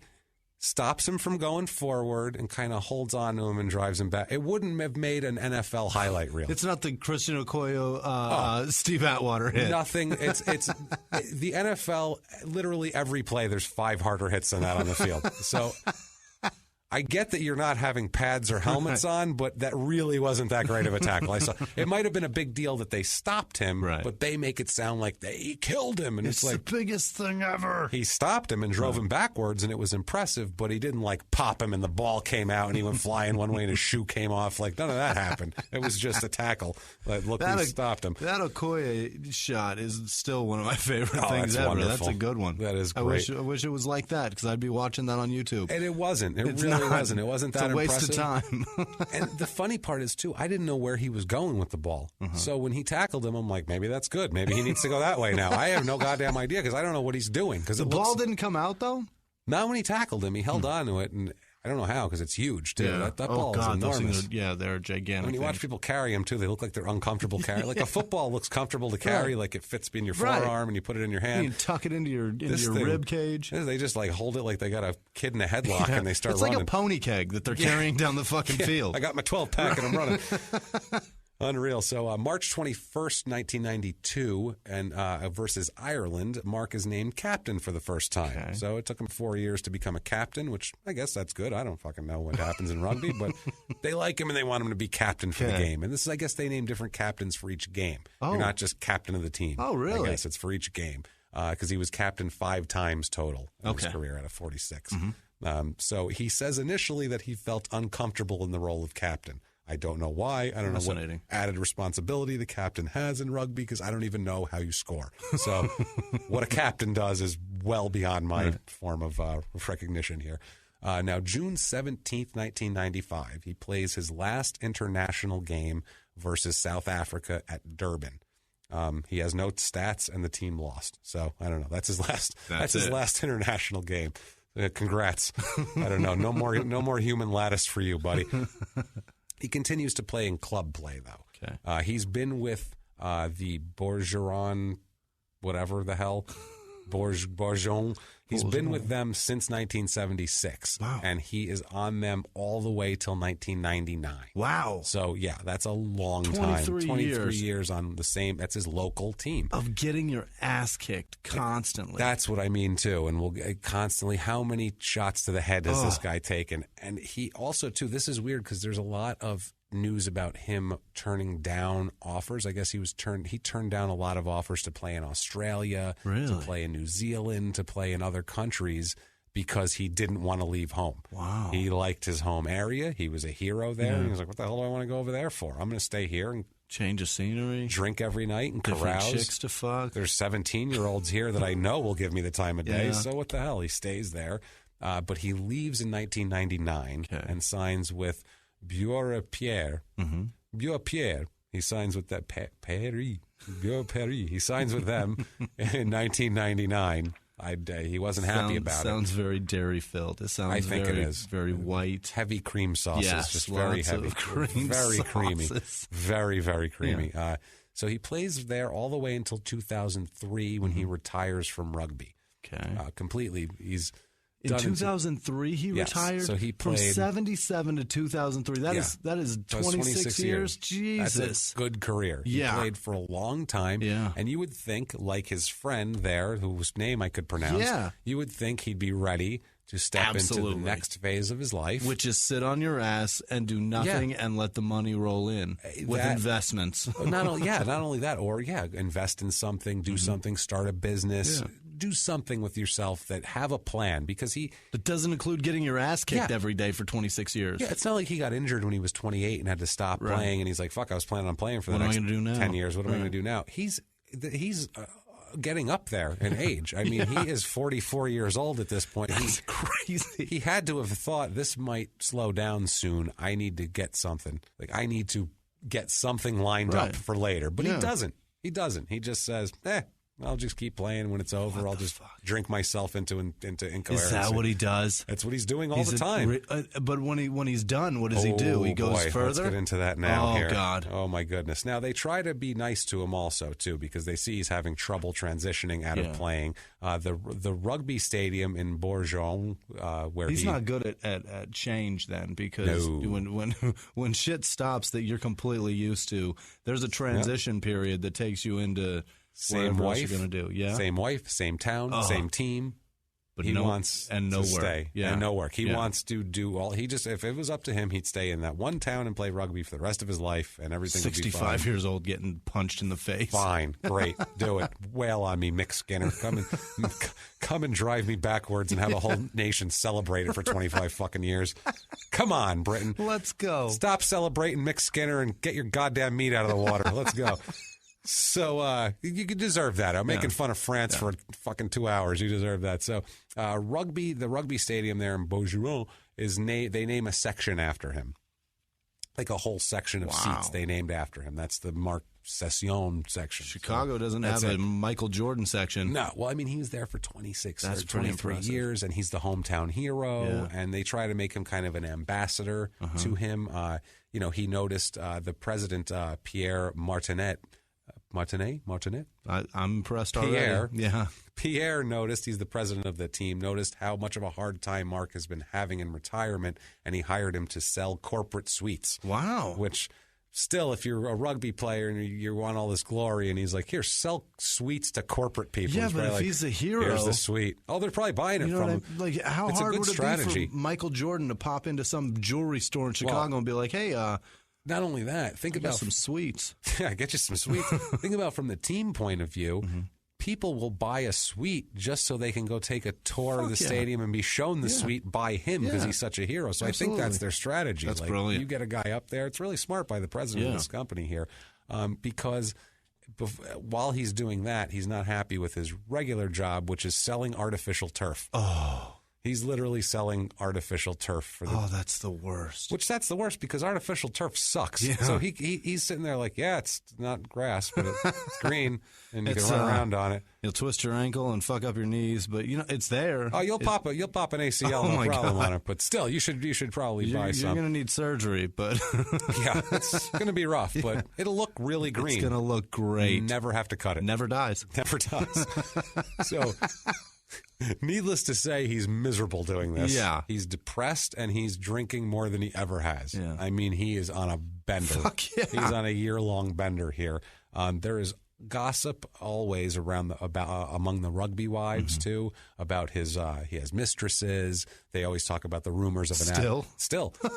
stops him from going forward and kind of holds on to him and drives him back. It wouldn't have made an NFL highlight reel. It's not the Christian Okoye, Steve Atwater hit. Nothing. It's the NFL, literally every play, there's 5 harder hits than that on the field. So I get that you're not having pads or helmets on, but that really wasn't that great of a tackle. I saw it might have been a big deal that they stopped him, but they make it sound like he killed him, and it's like the biggest thing ever. He stopped him and drove him backwards, and it was impressive. But he didn't like pop him, and the ball came out, and he went flying one way, and his shoe came off. Like none of that happened. It was just a tackle. Like look, who stopped him. That Okoye shot is still one of my favorite things ever. Wonderful. That's a good one. That is great. I wish it was like that, because I'd be watching that on YouTube. And it wasn't. It really wasn't. It wasn't that impressive. It's a waste of time. And the funny part is, too, I didn't know where he was going with the ball. So when he tackled him, I'm like, maybe that's good. Maybe he needs to go that way now. I have no goddamn idea, because I don't know what he's doing. The ball didn't come out, though? Not when he tackled him. He held on to it, and I don't know how, because it's huge, too. Yeah. That ball is enormous. They're gigantic. When you watch people carry them, too, they look like they're uncomfortable carry. Like a football looks comfortable to carry, like it fits in your forearm and you put it in your hand. You tuck it into your rib cage. They just like hold it like they got a kid in a headlock and they start running. It's like a pony keg that they're carrying down the fucking field. I got my 12-pack and I'm running. Unreal. So March 21st, 1992, and versus Ireland, Marc is named captain for the first time. Okay. So it took him 4 years to become a captain, which I guess that's good. I don't fucking know what happens in rugby, but they like him and they want him to be captain for the game. And this is, I guess, they name different captains for each game. Oh. You're not just captain of the team. Oh, really? I guess it's for each game because he was captain 5 times total in his career out of 46. Mm-hmm. So he says initially that he felt uncomfortable in the role of captain. I don't know why. I don't know what added responsibility the captain has in rugby because I don't even know how you score. So what a captain does is well beyond my form of recognition here. Now, June 17th, 1995, he plays his last international game versus South Africa at Durban. He has no stats, and the team lost. So I don't know. That's his last. That's his last international game. Congrats. I don't know. No more human lattice for you, buddy. He continues to play in club play, though. Okay. He's been with the Bourgeron, whatever the hell, Bourgeon. He's been with them since 1976. Wow. And he is on them all the way till 1999. Wow. So, yeah, that's a long time. 23 years on the same. That's his local team. Of getting your ass kicked constantly. That's what I mean, too. And we'll constantly, how many shots to the head has this guy taken? And he also, too, this is weird because there's a lot of news about him turning down offers. I guess he turned down a lot of offers to play in Australia, to play in New Zealand, to play in other countries because he didn't want to leave home. Wow. He liked his home area. He was a hero there. Yeah. He was like, what the hell do I want to go over there for? I'm going to stay here and change of scenery, drink every night and different carouse. Chicks to fuck. There's 17-year-olds here that I know will give me the time of day. So what the hell? He stays there. But he leaves in 1999 and signs with Pierre. Mm-hmm. Pierre. He signs with that Paris. He signs with them in 1999. He wasn't happy about it. Sounds very dairy filled. It sounds. I think it is very white, heavy cream sauces. Yes, just very heavy, very creamy, very very creamy. Yeah. So he plays there all the way until 2003 when he retires from rugby. Okay, completely. He's. In 2003, he retired. So he played from 77 to 2003. That is 26 years. Jesus, that's a good career. He played for a long time. Yeah, and you would think, like his friend there, whose name I could pronounce. Yeah, you would think he'd be ready to step into the next phase of his life, which is sit on your ass and do nothing and let the money roll in with investments. not only that, or invest in something, do something, start a business. Yeah. Do something with yourself that have a plan because that doesn't include getting your ass kicked every day for 26 years. Yeah, it's not like he got injured when he was 28 and had to stop playing and he's like, fuck, I was planning on playing for the next 10 years. What am I going to do now? He's getting up there in age. I mean, he is 44 years old at this point. That's crazy. He had to have thought this might slow down soon. I need to get something. Like I need to get something lined up for later. But he doesn't. He doesn't. He just says, I'll just keep playing. When it's over, I'll just drink myself into incoherency. Is that what he does? That's what he's doing all the time. But when he's done, what does he do? He goes further? Let's get into that now. Oh, God. Oh, my goodness. Now, they try to be nice to him also, too, because they see he's having trouble transitioning out of playing. The rugby stadium in Bourgeon, where he's not good at change then, because when shit stops that you're completely used to, there's a transition period that takes you into... Same wife, you're gonna do. Same wife, same town, same team. But he wants to stay and no work. He wants to do all. If it was up to him, he'd stay in that one town and play rugby for the rest of his life, and everything would be fine. 65 years old, getting punched in the face. Fine, great, do it. Wail on me, Mick Skinner. Come and drive me backwards and have a whole nation celebrate it for 25 fucking years. Come on, Britain. Let's go. Stop celebrating Mick Skinner and get your goddamn meat out of the water. Let's go. So you deserve that. I'm making fun of France for fucking 2 hours. You deserve that. So the rugby stadium there in Beaujolais they name a section after him, like a whole section of seats they named after him. That's the Marc Cecillon section. Chicago doesn't have a Michael Jordan section. No. Well, I mean, he was there for 23 years, and he's the hometown hero. Yeah. And they try to make him kind of an ambassador to him. He noticed the president, Pierre Martinet. I'm impressed already. Pierre noticed, he's the president of the team, noticed how much of a hard time Marc has been having in retirement, and he hired him to sell corporate suites. Wow. Which still, if you're a rugby player and you want all this glory, and he's like, here, sell sweets to corporate people. Yeah, but if like, he's a hero, here's the sweet. Oh, they're probably buying it from him. Like, how it's hard a good would it strategy. be for Michael Jordan to pop into some jewelry store in Chicago and be like, hey, not only that, think about some sweets. Yeah, get you some sweets. Think about from the team point of view. People will buy a suite just so they can go take a tour of the stadium and be shown the suite by him because he's such a hero. So I think that's their strategy. That's like, brilliant. You get a guy up there. It's really smart by the president of this company here because while he's doing that, he's not happy with his regular job, which is selling artificial turf. Oh. He's literally selling artificial turf for the. Oh, that's the worst. Which that's the worst because artificial turf sucks. Yeah. So he's sitting there like, yeah, it's not grass, but it's green, and you can run around on it. You'll twist your ankle and fuck up your knees, but it's there. Oh, you'll pop an ACL, no problem on it. But still, you should probably buy some. You're going to need surgery, but yeah, it's going to be rough, but it'll look really green. It's going to look great. Never have to cut it. Never dies. Never does. So. Needless to say, he's miserable doing this. Yeah. He's depressed, and he's drinking more than he ever has. Yeah. I mean, he is on a bender. Fuck yeah. He's on a year-long bender here. There is gossip always around among the rugby wives too about his he has mistresses. They always talk about the rumors of an still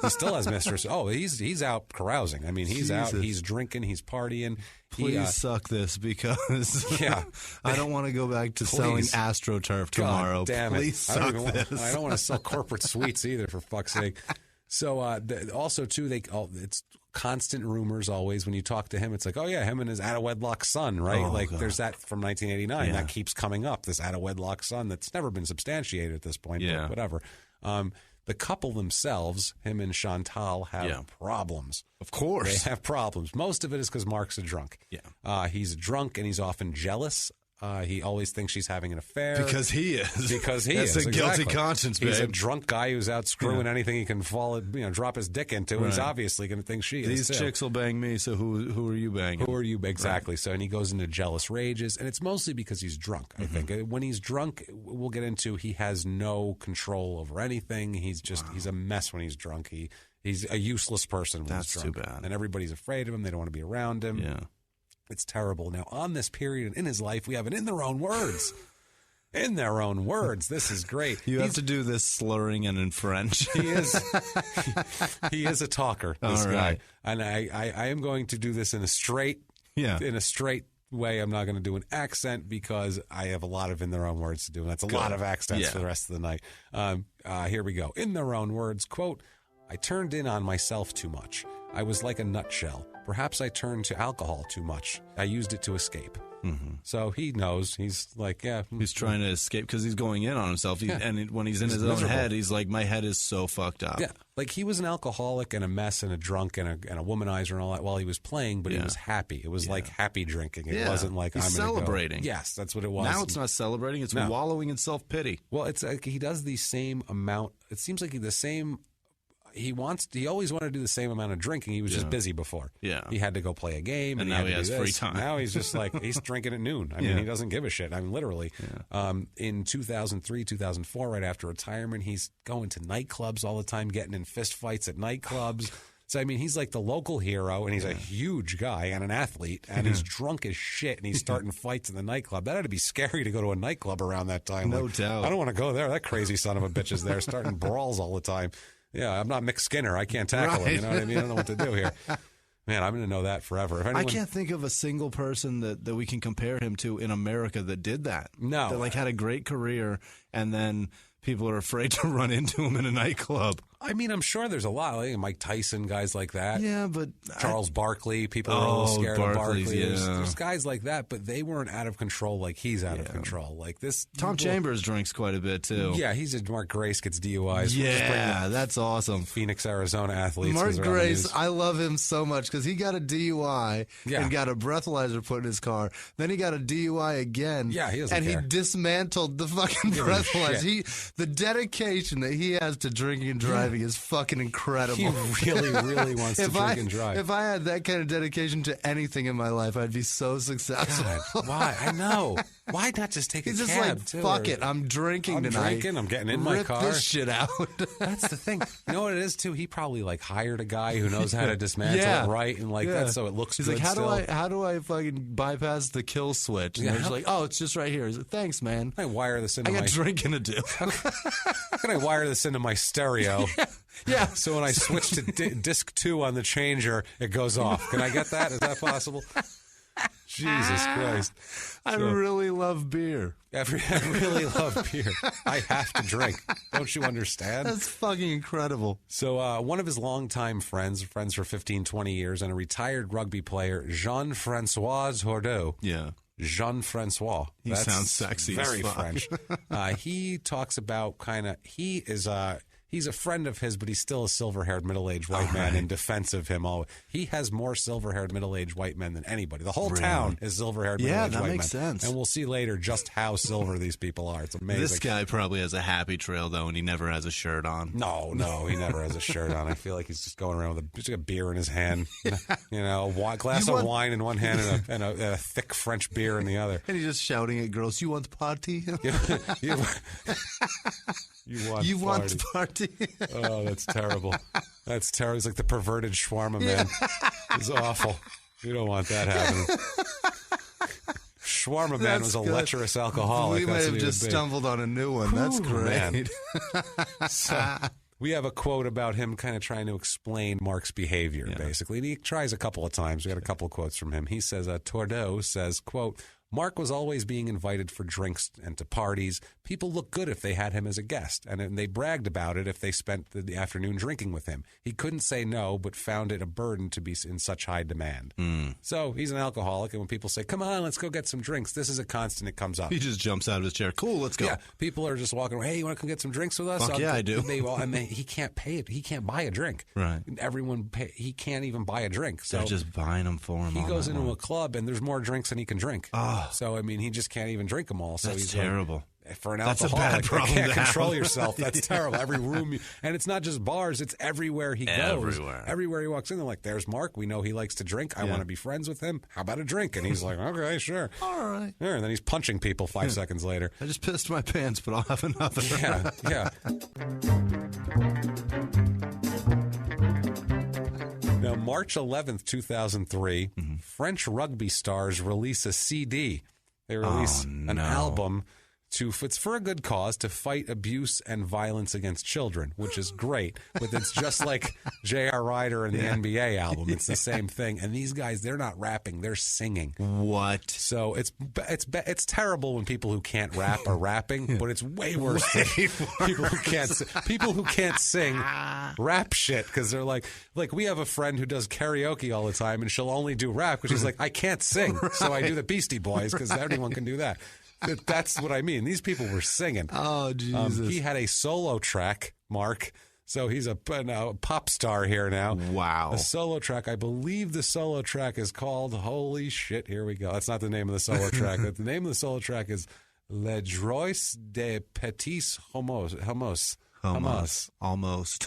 he still has mistresses. Oh, he's out carousing. I mean, he's out, he's drinking, he's partying. Please suck this because I don't want to go back to selling AstroTurf tomorrow. God damn Please suck this. I don't want to sell corporate sweets either, for fuck's sake. So also too, it's constant rumors always when you talk to him. It's like, oh yeah, him and his out of wedlock son, right? There's that from 1989 that keeps coming up. This out of wedlock son that's never been substantiated at this point. Yeah, but whatever. The couple themselves, him and Chantal, have problems. Of course, they have problems. Most of it is because Marc's a drunk. Yeah, he's drunk and he's often jealous. He always thinks she's having an affair. Because he is. Because he is. That's a guilty conscience, babe. He's a drunk guy who's out screwing anything he can drop his dick into. Right. He's obviously going to think she is. These chicks will bang me, so who are you banging? Who are you? Exactly. Right. So, and he goes into jealous rages, and it's mostly because he's drunk, I think. When he's drunk, we'll get into, he has no control over anything. He's a mess when he's drunk. He's a useless person when he's drunk. That's too bad. And everybody's afraid of him. They don't want to be around him. Yeah. It's terrible. Now, on this period in his life, we have an in their own words. In their own words. This is great. You have to do this slurring and in French. He is a talker, this guy. Right. And I am going to do this in a straight way. I'm not going to do an accent because I have a lot of in their own words to do. And that's a lot of accents for the rest of the night. Here we go. In their own words, quote, I turned in on myself too much. I was like a nutshell. Perhaps I turned to alcohol too much. I used it to escape. So he knows. He's like, he's trying to escape because he's going in on himself. And when he's in his own head, he's like, my head is so fucked up. Yeah, like he was an alcoholic and a mess and a drunk and a womanizer and all that while he was playing, but he was happy. It was like happy drinking. It wasn't like he's celebrating. Yes, that's what it was. Now it's not celebrating. It's wallowing in self-pity. Well, it's like he does the same amount. It seems like the same. He always wanted to do the same amount of drinking. He was just busy before. Yeah. He had to go play a game. And now he has free time. Now he's just like, he's drinking at noon. I mean, he doesn't give a shit. I mean, literally. Yeah. In 2003, 2004, right after retirement, he's going to nightclubs all the time, getting in fist fights at nightclubs. So, I mean, he's like the local hero, and he's a huge guy and an athlete, and he's drunk as shit, and he's starting fights in the nightclub. That had to be scary to go to a nightclub around that time. No doubt. I don't want to go there. That crazy son of a bitch is there starting brawls all the time. Yeah, I'm not Mick Skinner. I can't tackle him. You know what I mean? I don't know what to do here. Man, I'm going to know that forever. I can't think of a single person that we can compare him to in America that did that. No. That had a great career, and then people are afraid to run into him in a nightclub. I mean, I'm sure there's a lot, like Mike Tyson, guys like that. Yeah, but Charles Barkley, people are a little scared of Barkley. Yeah. There's guys like that, but they weren't out of control like he's out of control. Like this, Tom Chambers drinks quite a bit too. Yeah, Mark Grace gets DUIs. Yeah, that's awesome. Phoenix, Arizona athletes. Mark Grace, I love him so much because he got a DUI and got a breathalyzer put in his car. Then he got a DUI again. Yeah, he doesn't care. He dismantled the fucking breathalyzer. The dedication that he has to drinking and driving driving is fucking incredible. He really, really wants to drink and drive. If I had that kind of dedication to anything in my life, I'd be so successful. God, why? I know. Why not just take a cab? He's just like, fuck it, I'm drinking tonight. I'm getting in my car. Rip this shit out. That's the thing. You know what it is, too? He probably, like, hired a guy who knows how to dismantle it right and like that so it looks good. He's like, still. how do I fucking bypass the kill switch? And he's like, oh, it's just right here. He's like, thanks, man. I wire this into I got drinking to do. How can I wire this into my stereo? Yeah. So when I switch to disc 2 on the changer, it goes off. Can I get that? Is that possible? Jesus Christ. I really love beer. I really love beer. I have to drink. Don't you understand? That's fucking incredible. So one of his longtime friends for 15, 20 years, and a retired rugby player, Jean-Francois Hordeau. Yeah. Jean-Francois. He sounds sexy very as fuck. French. He talks about he's a friend of his, but he's still a silver-haired middle-aged white man in defense of him. He has more silver-haired middle-aged white men than anybody. The whole town is silver-haired middle-aged white men. Yeah, that makes sense. And we'll see later just how silver these people are. It's amazing. This guy probably has a happy trail, though, and he never has a shirt on. No, he never has a shirt on. I feel like he's just going around with a beer in his hand. A glass of wine in one hand and a thick French beer in the other. And he's just shouting at girls, you want party? You want party? Oh, that's terrible. That's terrible. He's like the perverted shawarma man. It's awful. You don't want that happening. Shawarma man was a lecherous alcoholic. We might have just stumbled on a new one. That's great. So, we have a quote about him kind of trying to explain Marc's behavior, basically. And he tries a couple of times. We got a couple of quotes from him. He says, Tordeau says, quote, Marc was always being invited for drinks and to parties. People looked good if they had him as a guest, and they bragged about it if they spent the afternoon drinking with him. He couldn't say no, but found it a burden to be in such high demand. So he's an alcoholic, and when people say, come on, let's go get some drinks, this is a constant. It comes up. He just jumps out of his chair. Cool, let's go. Yeah, people are just walking around, hey, you want to come get some drinks with us? Fuck yeah, I do. He can't pay it. He can't buy a drink. Right. He can't even buy a drink. So they're just buying them for him. He goes into a club, and there's more drinks than he can drink. Oh. So, he just can't even drink them all. So That's he's terrible. For an That's alcoholic, a bad problem you can't to have. control yourself. That's terrible. Every room, and it's not just bars, it's everywhere he goes. Everywhere he walks in, they're like, there's Marc. We know he likes to drink. I want to be friends with him. How about a drink? And he's like, okay, sure. All right. Yeah, and then he's punching people 5 seconds later. I just pissed my pants, but I'll have another. Yeah. Now, March 11th, 2003, French rugby stars release a CD. They release an album it's for a good cause, to fight abuse and violence against children, which is great. But it's just like J.R. Ryder and the NBA album. It's the same thing. And these guys, they're not rapping, they're singing. What? So it's terrible when people who can't rap are rapping, but it's way worse than people who can't sing rap shit, because they're like we have a friend who does karaoke all the time, and she'll only do rap because she's like, I can't sing, so I do the Beastie Boys because everyone can do that. That's what I mean. These people were singing. Oh, Jesus. He had a solo track, Marc. So he's a pop star here now. Wow. A solo track. I believe the solo track is called, holy shit, here we go. That's not the name of the solo track. The name of the solo track is Les Droits des Petits Homos. Almost.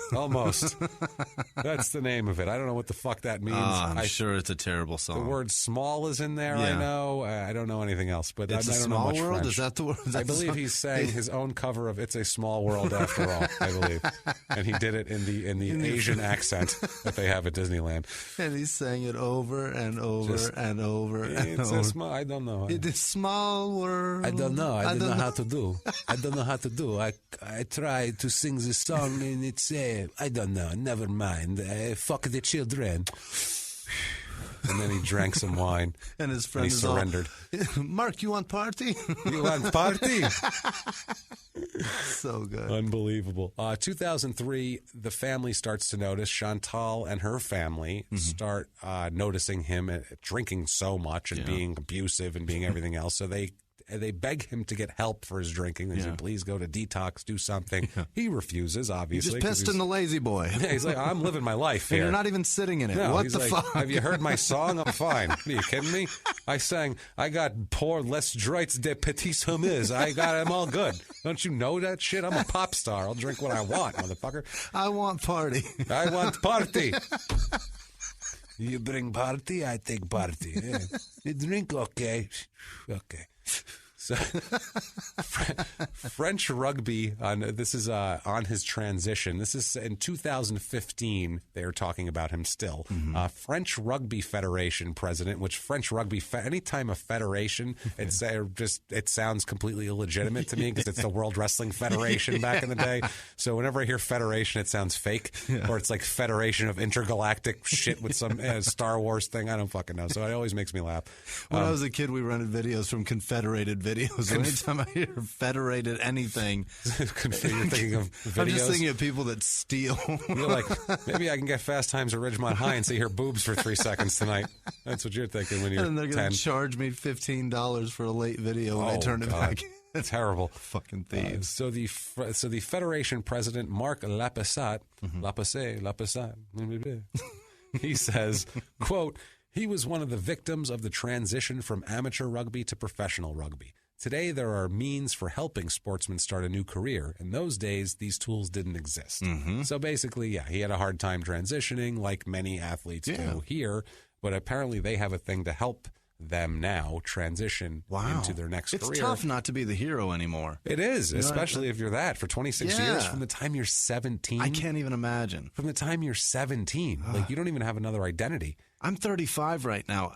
That's the name of it. I don't know what the fuck that means. I'm sure it's a terrible song. The word small is in there, I know. I don't know anything else. But it's I don't know much world? French. Is that the word? I believe he's saying his own cover of It's a Small World After All, I believe. And he did it in the Asian accent that they have at Disneyland. And he's saying it over and over and over and over. I don't know. It is small world. I don't know. I don't know how to do. I don't know how to do. I try to sing this song and it's I don't know. Never mind. Fuck the children. And then he drank some wine. And his friend surrendered. Marc, you want party? You want party? So good. Unbelievable. 2003, the family starts to notice. Chantal and her family start noticing him drinking so much and being abusive and being everything else. So they they beg him to get help for his drinking. They say, please go to detox, do something. He refuses, obviously. He just pissed in the lazy boy. Yeah, he's like, I'm living my life here. And you're not even sitting in it. No, what the like, fuck? Have you heard my song? I'm fine. Are you kidding me? I got pour les droits de petits hummus. I'm all good. Don't you know that shit? I'm a pop star. I'll drink what I want, motherfucker. I want party. I want party. You bring party, I take party. Yeah. You drink, okay. Okay. So, French rugby, this is on his transition. This is in 2015. They are talking about him still. French Rugby Federation president, which French Rugby, anytime a federation, it sounds completely illegitimate to me because it's the World Wrestling Federation back in the day. So whenever I hear federation, it sounds fake. Or it's like Federation of Intergalactic shit with some Star Wars thing. I don't fucking know. So it always makes me laugh. When I was a kid, we rented videos from Confederated videos. Anytime I hear federated anything, you're thinking of videos. I'm just thinking of people that steal. You're like, maybe I can get Fast Times at Ridgemont High and see her boobs for 3 seconds tonight. That's what you're thinking when you're 10. And they're going to charge me $15 for a late video when I turn it back. That's terrible. Fucking thieves. So the Federation president, Marc Cecillon, he says, quote, he was one of the victims of the transition from amateur rugby to professional rugby. Today, there are means for helping sportsmen start a new career. In those days, these tools didn't exist. So basically, he had a hard time transitioning, like many athletes do here. But apparently, they have a thing to help them now transition into their next career. It's tough not to be the hero anymore. It is, especially if you're that for 26 years from the time you're 17. I can't even imagine. From the time you're 17. Like, you don't even have another identity. I'm 35 right now.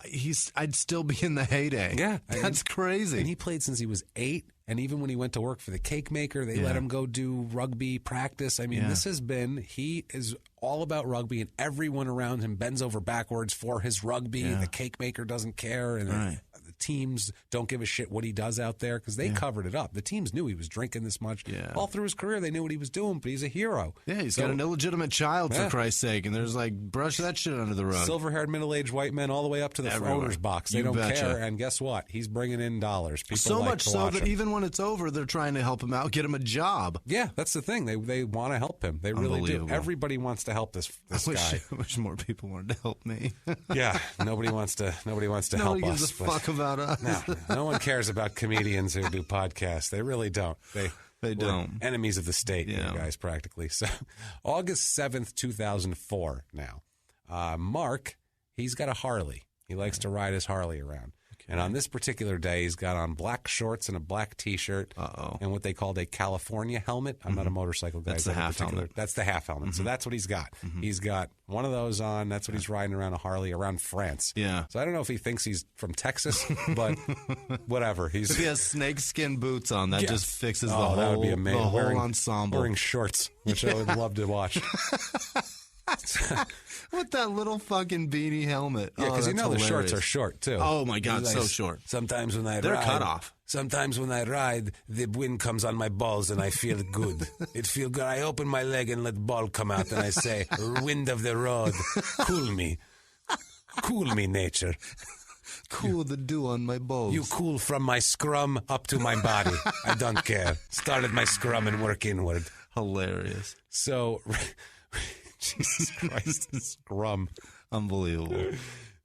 I'd still be in the heyday. Yeah. That's crazy. And he played since he was 8. And even when he went to work for the cake maker, they let him go do rugby practice. I mean, he is all about rugby, and everyone around him bends over backwards for his rugby. The cake maker doesn't care, and the teams don't give a shit what he does out there because they covered it up. The teams knew he was drinking this much. All through his career, they knew what he was doing, but he's a hero. Yeah, he's got an illegitimate child, for Christ's sake, and there's like, brush that shit under the rug. Silver-haired, middle-aged white men all the way up to the owner's box. They don't care, and guess what? He's bringing in dollars. People so like much to so watch that him. even when it's over, they're trying to help him out, get him a job. Yeah, that's the thing. They want to help him. They really do. Everybody wants to help this guy. I wish more people wanted to help me. Nobody wants to help us. Nobody gives a fuck about us. No one cares about comedians who do podcasts. They really don't. They don't. Enemies of the state, you guys, practically. So, August 7th, 2004 now. Mark, he's got a Harley. He likes to ride his Harley around. And on this particular day, he's got on black shorts and a black T-shirt and what they called a California helmet. I'm not a motorcycle guy. That's the half helmet. That's the half helmet. So that's what he's got. He's got one of those on. That's what he's riding around a Harley around France. Yeah. So I don't know if he thinks he's from Texas, but whatever. If he has snakeskin boots on, that just fixes the whole, that would be amazing. The whole ensemble. Wearing shorts, which I would love to watch. With that little fucking beanie helmet. Yeah, because the shorts are short, too. Oh, my God, so short. Sometimes when They're cut off. Sometimes when I ride, the wind comes on my balls and I feel good. It feels good. I open my leg and let the ball come out and I say, wind of the road, cool me. Cool me, nature. Cool the dew on my balls. You cool from my scrum up to my body. I don't care. Start at my scrum and work inward. Hilarious. So... Jesus Christ, scrum. Unbelievable.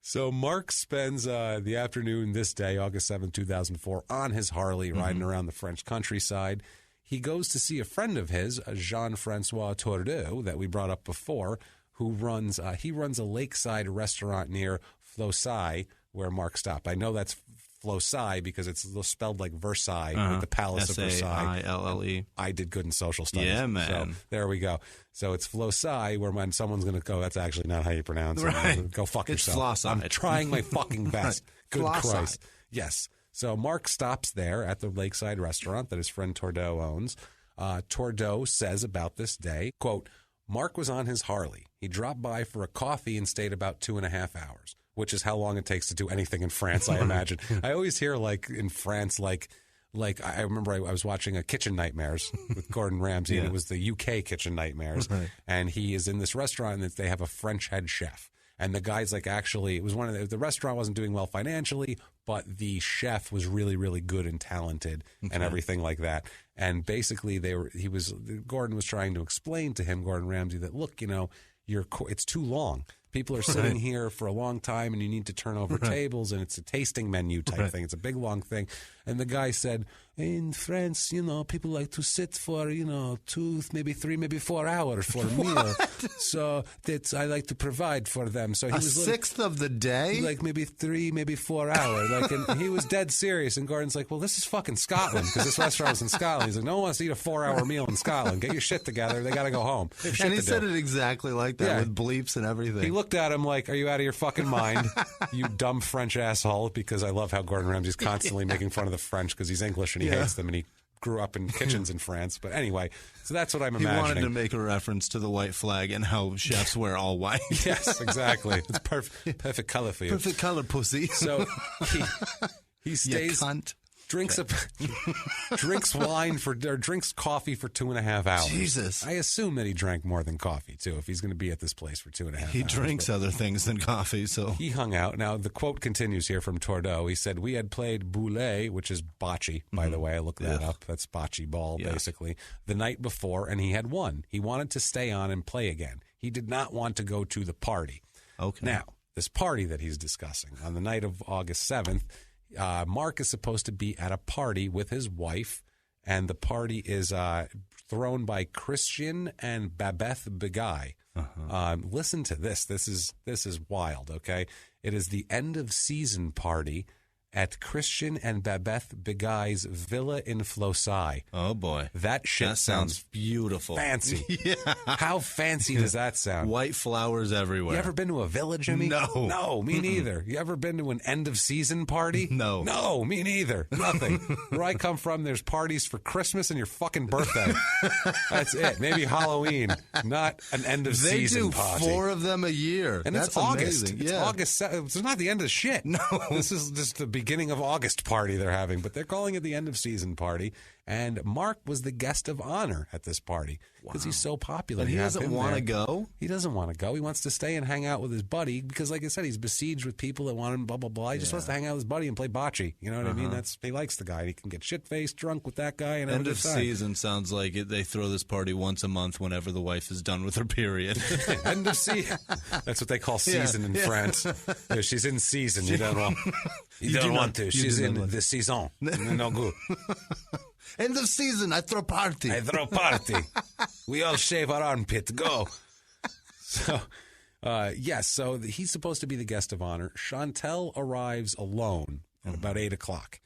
So Mark spends the afternoon this day, August 7, 2004, on his Harley riding around the French countryside. He goes to see a friend of his, Jean-Francois Tordeau, that we brought up before, who runs a lakeside restaurant near Flossai, where Mark stopped. I know that's Flossai because it's spelled like Versailles, with the Palace of Versailles. Saille. I did good in social studies. Yeah, man. So there we go. So it's Flossai, where when someone's going to go, that's actually not how you pronounce it. Right. Go fuck yourself. Flossai. I'm trying my fucking best. Good Flossai. Christ. Yes. So Mark stops there at the lakeside restaurant that his friend Tordeau owns. Tordeau says about this day, quote, Mark was on his Harley. He dropped by for a coffee and stayed about 2.5 hours. Which is how long it takes to do anything in France, I imagine. I always hear, like, in France, like I remember I was watching Kitchen Nightmares with Gordon Ramsay, and it was the UK Kitchen Nightmares. Right. And he is in this restaurant, and they have a French head chef. And the guy's like, actually, it was the restaurant wasn't doing well financially, but the chef was really, really good and talented and everything like that. And basically, Gordon was trying to explain to him, Gordon Ramsay, that look, it's too long. People are sitting here for a long time, and you need to turn over tables, and it's a tasting menu type thing. It's a big, long thing. And the guy said, in France, people like to sit for, 2, maybe 3, maybe 4 hours for a meal. So I like to provide for them. So he was sixth of the day? Like maybe 3, maybe 4 hours. And he was dead serious. And Gordon's like, well, this is fucking Scotland, because this restaurant was in Scotland. He's like, no one wants to eat a 4-hour meal in Scotland. Get your shit together. They got to go home. And he said it exactly like that, with bleeps and everything. He looked at him like, are you out of your fucking mind, you dumb French asshole? Because I love how Gordon Ramsay's constantly making fun of the French because he's English and he hates them, and he grew up in kitchens in France. But anyway, so that's what I'm imagining. He wanted to make a reference to the white flag and how chefs wear all white. Yes, exactly. It's perfect color for you. Perfect color, pussy. So he stays... You cunt. Drinks coffee for 2.5 hours. Jesus. I assume that he drank more than coffee, too, if he's going to be at this place for 2.5 hours. He drinks other things than coffee, so. He hung out. Now, the quote continues here from Tordeau. He said, we had played boulet, which is bocce, by the way. I looked that up. That's bocce ball, basically, the night before, and he had won. He wanted to stay on and play again. He did not want to go to the party. Okay. Now, this party that he's discussing, on the night of August 7th, Marc is supposed to be at a party with his wife, and the party is thrown by Christian and Babette Begay. Listen to this. This is wild, okay? It is the end-of-season party at Christian and Babette Begay's villa in Flossai. Oh, boy. That sounds beautiful. Fancy. Yeah. How fancy does that sound? White flowers everywhere. You ever been to a villa, Jimmy? No. No, me neither. You ever been to an end-of-season party? No. No, me neither. Nothing. Where I come from, there's parties for Christmas and your fucking birthday. That's it. Maybe Halloween, not an end-of-season party. They do 4 of them a year. And that's it's August. Amazing. It's August. It's not the end of shit. No. This is just the beginning of August party they're having, but they're calling it the end-of-season party. And Marc was the guest of honor at this party because he's so popular. But he doesn't want to go? He doesn't want to go. He wants to stay and hang out with his buddy because, like I said, he's besieged with people that want him, blah, blah, blah. He just wants to hang out with his buddy and play bocce. You know what I mean? He likes the guy. He can get shit-faced drunk with that guy. And end of season sounds like they throw this party once a month whenever the wife is done with her period. End of season. That's what they call season in France. Yeah, she's in season. You don't want to. She's in the season. No good. End of season, I throw party. We all shave our armpit. Go. So, so he's supposed to be the guest of honor. Chantel arrives alone at about 8 o'clock.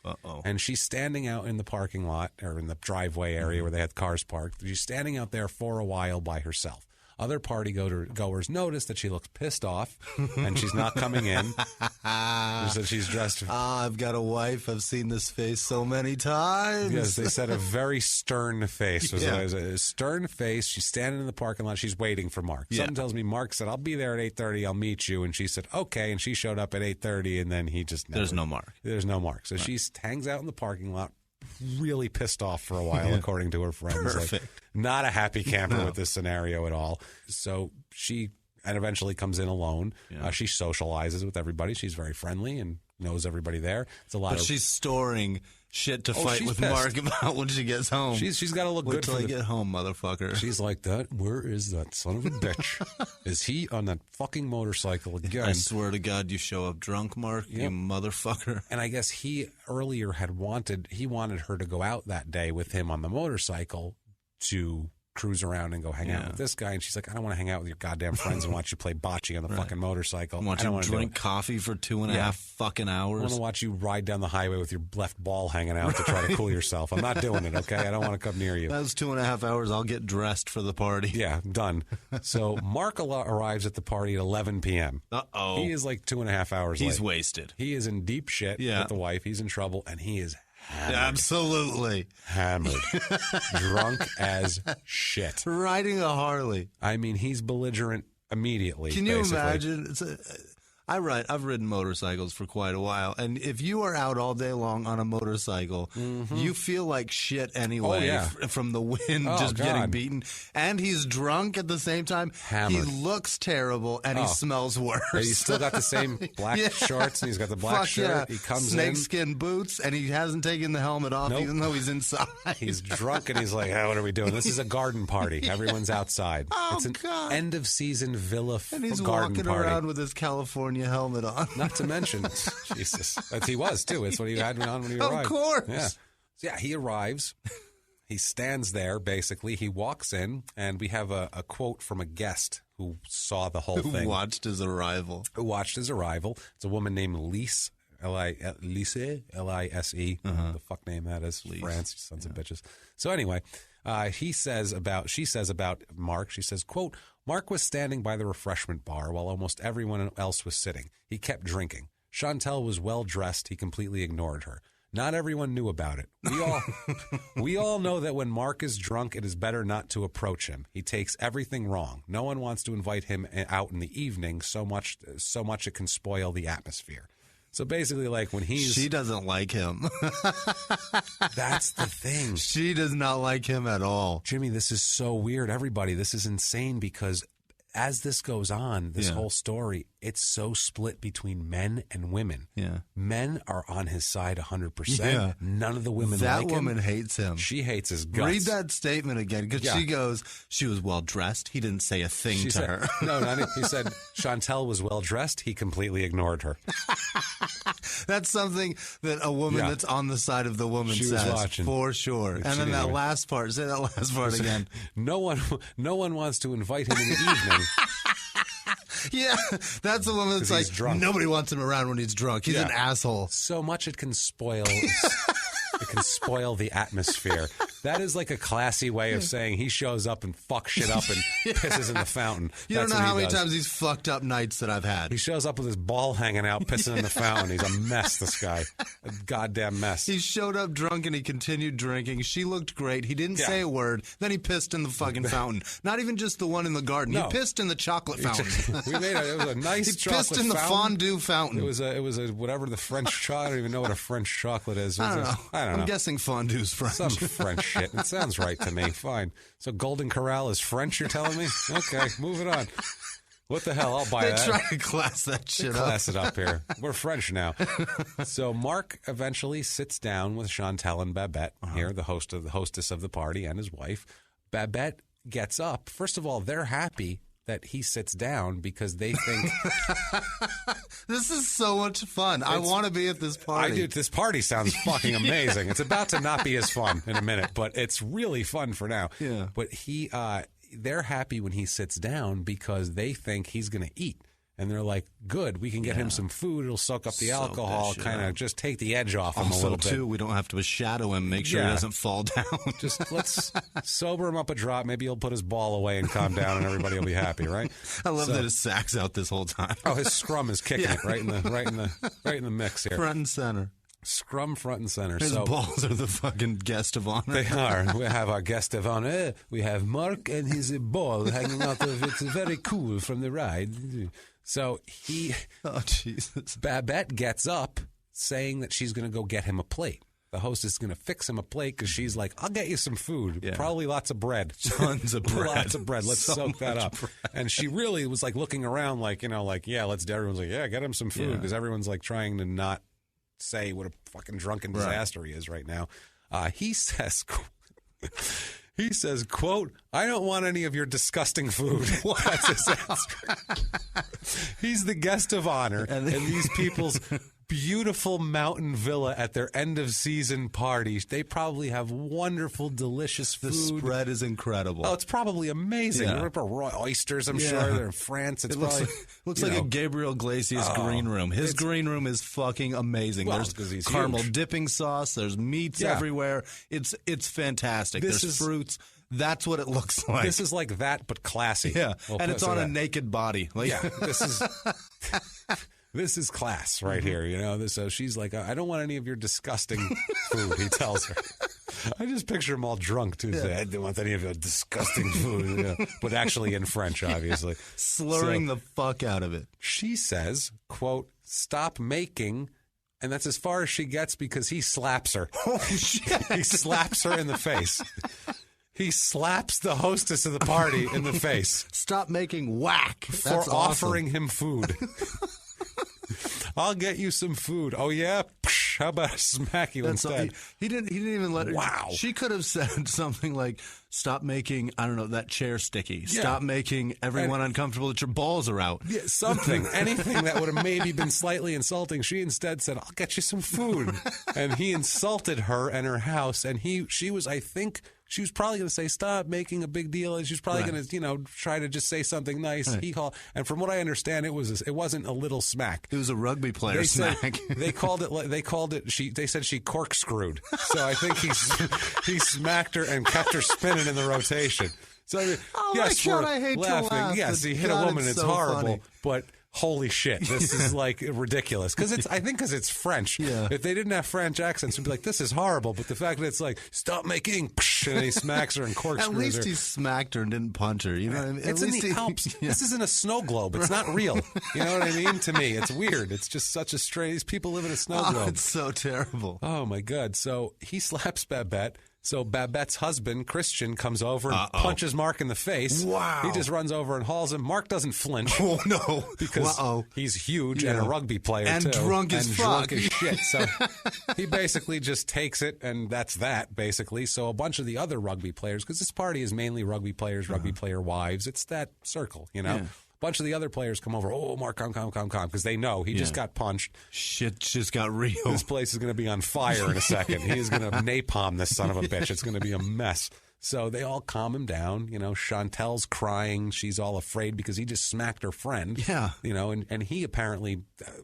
And she's standing out in the parking lot, or in the driveway area where they had cars parked. She's standing out there for a while by herself. Other party goers notice that she looks pissed off and she's not coming in. So she's dressed. I've got a wife. I've seen this face so many times. Yes, they said a very stern face. It was a stern face. She's standing in the parking lot. She's waiting for Marc. Something tells me Marc said, I'll be there at 8:30. I'll meet you. And she said, okay. And she showed up at 8:30 and then he just never. There's no Marc. There's no Marc. So she hangs out in the parking lot, really pissed off for a while, according to her friends. Perfect. Like, not a happy camper with this scenario at all. So she eventually comes in alone. She socializes with everybody. She's very friendly and knows everybody there. It's a lot. But she's storing shit to fight with Marc about when she gets home. She's got to look good. Wait till I get home, motherfucker. She's like, where is that son of a bitch? Is he on that fucking motorcycle again? I swear to God, you show up drunk, Marc, you motherfucker. And I guess he earlier wanted her to go out that day with him on the motorcycle to cruise around and go hang out with this guy. And she's like, I don't want to hang out with your goddamn friends and watch you play bocce on the fucking motorcycle. I don't want to drink coffee for 2.5 fucking hours. I want to watch you ride down the highway with your left ball hanging out to try to cool yourself. I'm not doing it, okay? I don't want to come near you. That's 2.5 hours. I'll get dressed for the party. Yeah, done. So Marc arrives at the party at 11 p.m. Uh-oh. He is like 2.5 hours late. He's wasted. He is in deep shit with the wife. He's in trouble, and he is hammered. Absolutely. Hammered. Drunk as shit. Riding a Harley. I mean, he's belligerent immediately. Can you imagine? I've ridden motorcycles for quite a while, and if you are out all day long on a motorcycle, you feel like shit anyway from the wind getting beaten. And he's drunk at the same time. Hammered. He looks terrible, and he smells worse. Yeah, he's still got the same black shorts, and he's got the black shirt. He comes snakeskin boots, and he hasn't taken the helmet off, even though he's inside. He's drunk, and he's like, what are we doing? This is a garden party. Everyone's outside. Oh, it's an end-of-season villa and he's garden walking party. around with his California helmet on. Not to mention, Jesus, he was too. It's what he had on when he arrived. Of course. Yeah, he arrives. He stands there, basically. He walks in, and we have a quote from a guest who saw the whole thing. Who watched his arrival. It's a woman named Lise, L-I-S-E. The fuck name that is. Lise. France, sons of bitches. So anyway, she says about Marc, she says, quote, Marc was standing by the refreshment bar while almost everyone else was sitting. He kept drinking. Chantel was well dressed. He completely ignored her. Not everyone knew about it. We all know that when Marc is drunk, it is better not to approach him. He takes everything wrong. No one wants to invite him out in the evening so much it can spoil the atmosphere. So basically, like when she doesn't like him. That's the thing. She does not like him at all. Jimmie, this is so weird. Everybody, this is insane because as this goes on, this whole story, it's so split between men and women. Yeah. Men are on his side 100%. Yeah. None of the women like him. That woman hates him. She hates his guts. Read that statement again, because she goes, she was well-dressed. He didn't say a thing to her. No, he said Chantel was well-dressed. He completely ignored her. That's something that a woman that's on the side of the woman says, for sure. And then that last part, say that last part again. No one wants to invite him in the evening. Yeah, that's the woman that's like, drunk. Nobody wants him around when he's drunk. He's an asshole. So much it can spoil the atmosphere. That is like a classy way of saying he shows up and fucks shit up and pisses in the fountain. You don't know how many times he's fucked up nights that I've had. He shows up with his ball hanging out, pissing in the fountain. He's a mess, this guy. A goddamn mess. He showed up drunk and he continued drinking. She looked great. He didn't say a word. Then he pissed in the fucking fountain. Not even just the one in the garden. No. He pissed in the chocolate fountain. It was a nice chocolate fountain. He pissed in the fondue fountain. It was a whatever the French chocolate. I don't even know what a French chocolate is. I don't know. I'm guessing fondue's French. Some French shit. It sounds right to me. Fine. So Golden Corral is French, you're telling me? Okay, moving on. What the hell? I'll buy that. They try to class that shit up. Class it up here. We're French now. So Marc eventually sits down with Chantel and Babette here, the hostess of the party, and his wife. Babette gets up. First of all, they're happy that he sits down because they think this is so much fun. I want to be at this party. I do. This party sounds fucking amazing. It's about to not be as fun in a minute, but it's really fun for now. Yeah. But they're happy when he sits down because they think he's going to eat. And they're like, good, we can get him some food. It'll soak up the alcohol, kind of just take the edge off him a little bit. Also, too, we don't have to shadow him, make sure he doesn't fall down. Just let's sober him up a drop. Maybe he'll put his ball away and calm down, and everybody will be happy, right? I love that his sack's out this whole time. Oh, his scrum is kicking it right in the mix here. Front and center. Scrum front and center. His balls are the fucking guest of honor. They are. We have our guest of honor. We have Marc and his ball hanging out of it. It's very cool from the ride. So oh Jesus! Babette gets up saying that she's going to go get him a plate. The hostess is going to fix him a plate because she's like, I'll get you some food. Yeah. Probably lots of bread. Tons of bread. Lots of bread. Let's soak that up. Bread. And she really was like looking around everyone's like, get him some food because everyone's like trying to not say what a fucking drunken disaster he is right now. He says, quote, I don't want any of your disgusting food. That's his answer. He's the guest of honor, and these people's beautiful mountain villa at their end-of-season party. They probably have wonderful, delicious food. The spread is incredible. Oh, it's probably amazing. Yeah. Raw oysters, I'm sure. They're in France. It looks like a Gabriel Iglesias green room. His green room is fucking amazing. There's caramel dipping sauce. There's meats everywhere. It's fantastic. There's fruits. That's what it looks like. This is like that, but classy. Yeah, and it's on a naked body. This is class right here, you know. So she's like, I don't want any of your disgusting food, he tells her. I just picture them all drunk, too. Yeah. I didn't want any of your disgusting food. Yeah. But actually in French, obviously. Slurring the fuck out of it. She says, quote, stop making... And that's as far as she gets because he slaps her. Oh, shit. He slaps her in the face. He slaps the hostess of the party in the face. Stop making whack. For offering him food. I'll get you some food. Oh, yeah? Psh, how about I smack you instead? He didn't even let her. Wow. She could have said something like, stop making, I don't know, that chair sticky. Yeah. Stop making everyone uncomfortable that your balls are out. Yeah, something. Anything that would have maybe been slightly insulting. She instead said, I'll get you some food. And he insulted her and her house. And she was, I think... She was probably going to say, stop making a big deal. And she was probably going to, try to just say something nice. Right. And from what I understand, it wasn't a little smack. It was a rugby player smack. They said she corkscrewed. So I think he smacked her and kept her spinning in the rotation. So yes, my God, I hate laughing. To laugh. Yes, he hit a woman. It's so horrible. Funny. But holy shit, this is like ridiculous. Because it's French. Yeah. If they didn't have French accents, we'd be like, this is horrible. But the fact that it's like, stop making, and he smacks her and corkscrews her. At least he smacked her and didn't punch her. You know what I mean? It's in the Alps. Yeah. This isn't a snow globe. It's not real. You know what I mean? To me, it's weird. It's just such a strange. These people live in a snow globe. It's so terrible. Oh my God. So he slaps Babette. So Babette's husband, Christian, comes over and punches Marc in the face. Wow. He just runs over and hauls him. Marc doesn't flinch. Oh, no. Because he's huge and a rugby player, and too. Drunk as fuck. Drunk as shit. So he basically just takes it, and that's that, basically. So a bunch of the other rugby players, because this party is mainly rugby players, rugby player wives. It's that circle, you know? Yeah. A bunch of the other players come over. Oh, Marc, calm, because they know he just got punched. Shit just got real. This place is going to be on fire in a second. He is going to napalm this son of a bitch. It's going to be a mess. So they all calm him down. You know, Chantel's crying. She's all afraid because he just smacked her friend. Yeah. You know, and he apparently,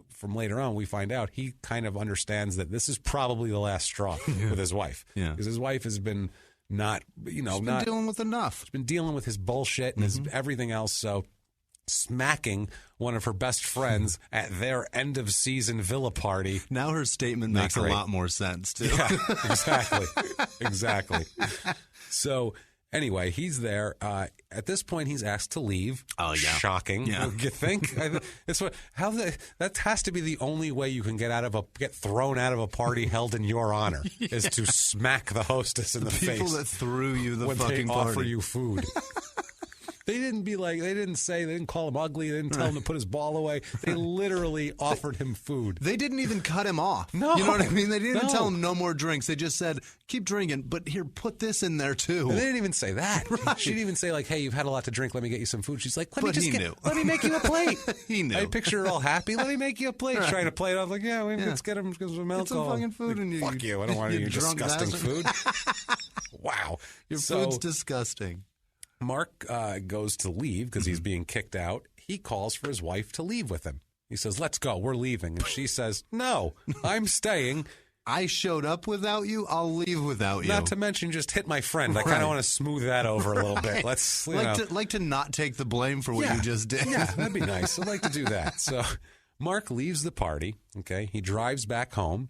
from later on, we find out he kind of understands that this is probably the last straw with his wife. Yeah. Because his wife has been dealing with enough. She's been dealing with his bullshit and his everything else. So smacking one of her best friends at their end-of-season villa party. Now her statement makes a lot more sense, too. Yeah, exactly. So, anyway, he's there. At this point, he's asked to leave. Oh, yeah. Shocking. Yeah. You think? That has to be the only way you can get thrown out of a party held in your honor, is to smack the hostess in the face. People that threw you the when fucking they party. offer you food. They didn't call him ugly. They didn't tell him to put his ball away. They literally offered him food. They didn't even cut him off. No. You know what I mean? They didn't even tell him no more drinks. They just said, keep drinking, but here, put this in there too. And they didn't even say that. Right. She didn't even say like, hey, you've had a lot to drink. Let me get you some food. She's like, let me make you a plate. He knew. I picture her all happy. Let me make you a plate. Right. Trying to play it off like, let's get him some alcohol. Get some fucking food. Like, fuck you. I don't want your disgusting food. Wow. Your food's disgusting. Marc goes to leave because he's being kicked out. He calls for his wife to leave with him. He says, let's go. We're leaving. And she says, no, I'm staying. I showed up without you. I'll leave without you. Not to mention just hit my friend. I kind of want to smooth that over a little bit. Let's like to not take the blame for what you just did. Yeah, that'd be nice. I'd like to do that. So Marc leaves the party. Okay, he drives back home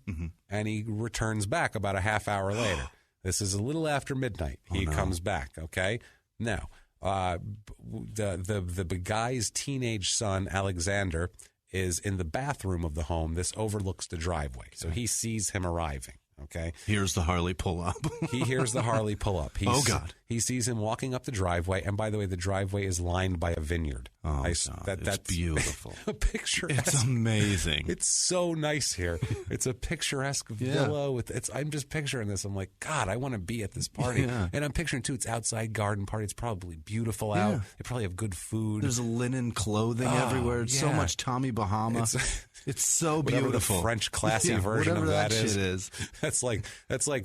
and he returns back about a half hour later. This is a little after midnight. He comes back. Okay. Now, the guy's teenage son, Alexander, is in the bathroom of the home. This overlooks the driveway. So he sees him arriving. Okay. Here's the Harley pull up. He hears the Harley pull up. Oh, God. He sees him walking up the driveway. And by the way, the driveway is lined by a vineyard. Oh, that's beautiful. A picturesque. It's amazing. It's so nice here. It's a picturesque villa. I'm just picturing this. I'm like, God, I want to be at this party. Yeah. And I'm picturing, too, it's outside garden party. It's probably beautiful out. They probably have good food. There's linen clothing everywhere. It's so much Tommy Bahama. It's so beautiful. Whatever the French classy version of that shit is. That's like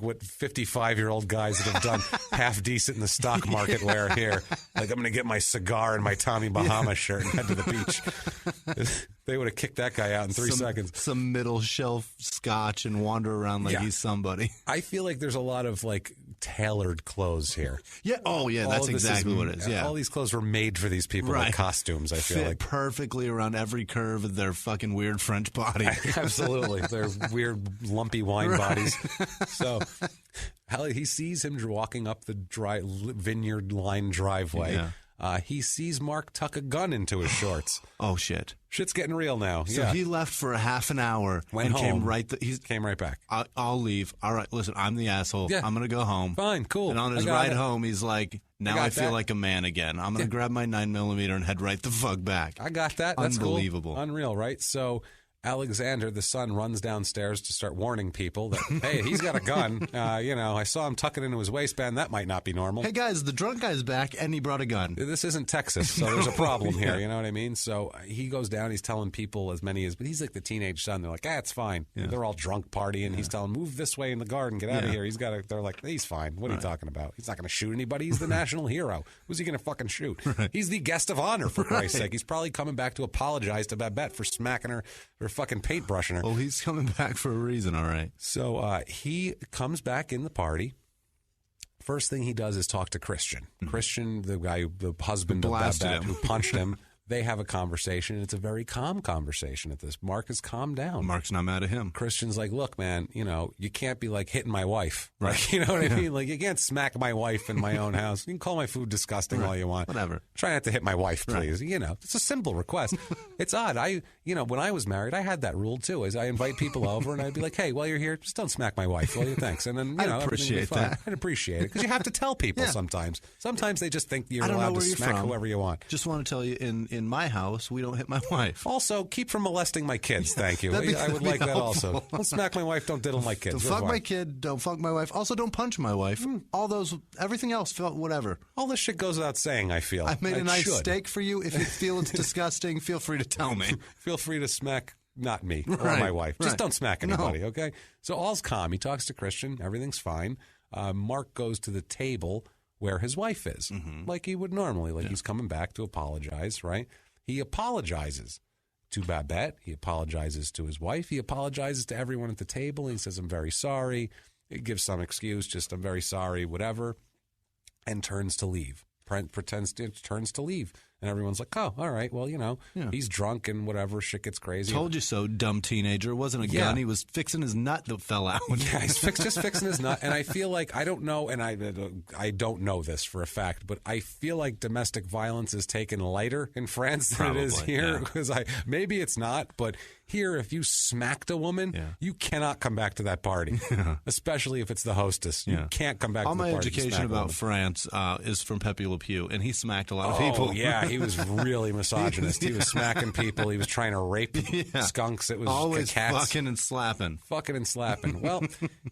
what 55-year-old guys that have done half decent in the stock market wear here. Like, I'm going to get my cigar and my Tommy Bahama shirt and head to the beach. They would have kicked that guy out in 3 seconds. Some middle shelf scotch and wander around like he's somebody. I feel like there's a lot of like tailored clothes here. Yeah. Oh, yeah. That's exactly what it is. Yeah. All these clothes were made for these people like costumes, I feel like. Perfectly around every curve of their fucking weird French body. Absolutely. Their weird, lumpy wine bodies. So he sees him walking up the vineyard line driveway. Yeah. He sees Mark tuck a gun into his shorts. Oh, shit. Shit's getting real now. So he left for a half an hour and came right back. I'll leave. All right, listen, I'm the asshole. Yeah. I'm going to go home. Fine, cool. And on his ride home, he's like, now I feel like a man again. I'm going to grab my 9mm and head right the fuck back. I got that. That's unbelievable. Cool. Unreal, right? So Alexander, the son, runs downstairs to start warning people that, hey, he's got a gun. I saw him tuck it into his waistband. That might not be normal. Hey, guys, the drunk guy's back, and he brought a gun. This isn't Texas, so there's a problem here. You know what I mean? So he goes down. He's telling people but he's like the teenage son. They're like, it's fine. Yeah. They're all drunk partying. Yeah. He's telling them, move this way in the garden. Get out of here. They're like, he's fine. What are you talking about? He's not going to shoot anybody. He's the national hero. Who's he going to fucking shoot? Right. He's the guest of honor, for Christ's sake. He's probably coming back to apologize to Babette for smacking her fucking paintbrush. Well, he's coming back for a reason, all right. So he comes back in the party. First thing he does is talk to Christian. Mm-hmm. Christian, the guy, the husband of Babette, who punched him. They have a conversation. It's a very calm conversation at this. Mark has calmed down. Mark's not mad at him. Christian's like, look, man, you can't be like hitting my wife. Right. Like, you know what I mean? Like, you can't smack my wife in my own house. You can call my food disgusting all you want. Whatever. Try not to hit my wife, please. Right. It's a simple request. It's odd. When I was married, I had that rule too. Is I invite people over and I'd be like, hey, while you're here, just don't smack my wife. Well, thanks. And then, I'd appreciate that. I'd appreciate it because you have to tell people sometimes. Sometimes they just think you're allowed to smack whoever you want. Just want to tell you, in my house, we don't hit my wife. Also, keep from molesting my kids. Thank you. I would like that also. Don't smack my wife. Don't diddle my kids. Don't fuck my kid. Don't fuck my wife. Also, don't punch my wife. All those, everything else, whatever. All this shit goes without saying, I feel. I made a nice steak for you. If you feel it's disgusting, feel free to tell me. Feel free to smack, not me or my wife. Just don't smack anybody, okay? So all's calm. He talks to Christian. Everything's fine. Mark goes to the table where his wife is, like he would normally. He's coming back to apologize, right? He apologizes to Babette. He apologizes to his wife. He apologizes to everyone at the table. He says, I'm very sorry. He gives some excuse, just I'm very sorry, whatever, and turns to leave. Turns to leave. And everyone's like, oh, all right, well, he's drunk and whatever, shit gets crazy. Told you so, dumb teenager. It wasn't a gun. He was fixing his nut that fell out. Yeah, he's just fixing his nut. And I feel like, I don't know, and I don't know this for a fact, but I feel like domestic violence is taken lighter in France than it is here. Because maybe it's not, but here, if you smacked a woman, you cannot come back to that party, especially if it's the hostess. You can't come back to the party. All my education about France is from Pepe Le Pew, and he smacked a lot of people. Oh, yeah, he was really misogynist. He was smacking people. He was trying to rape skunks. It was always cats. Fucking and slapping. Well,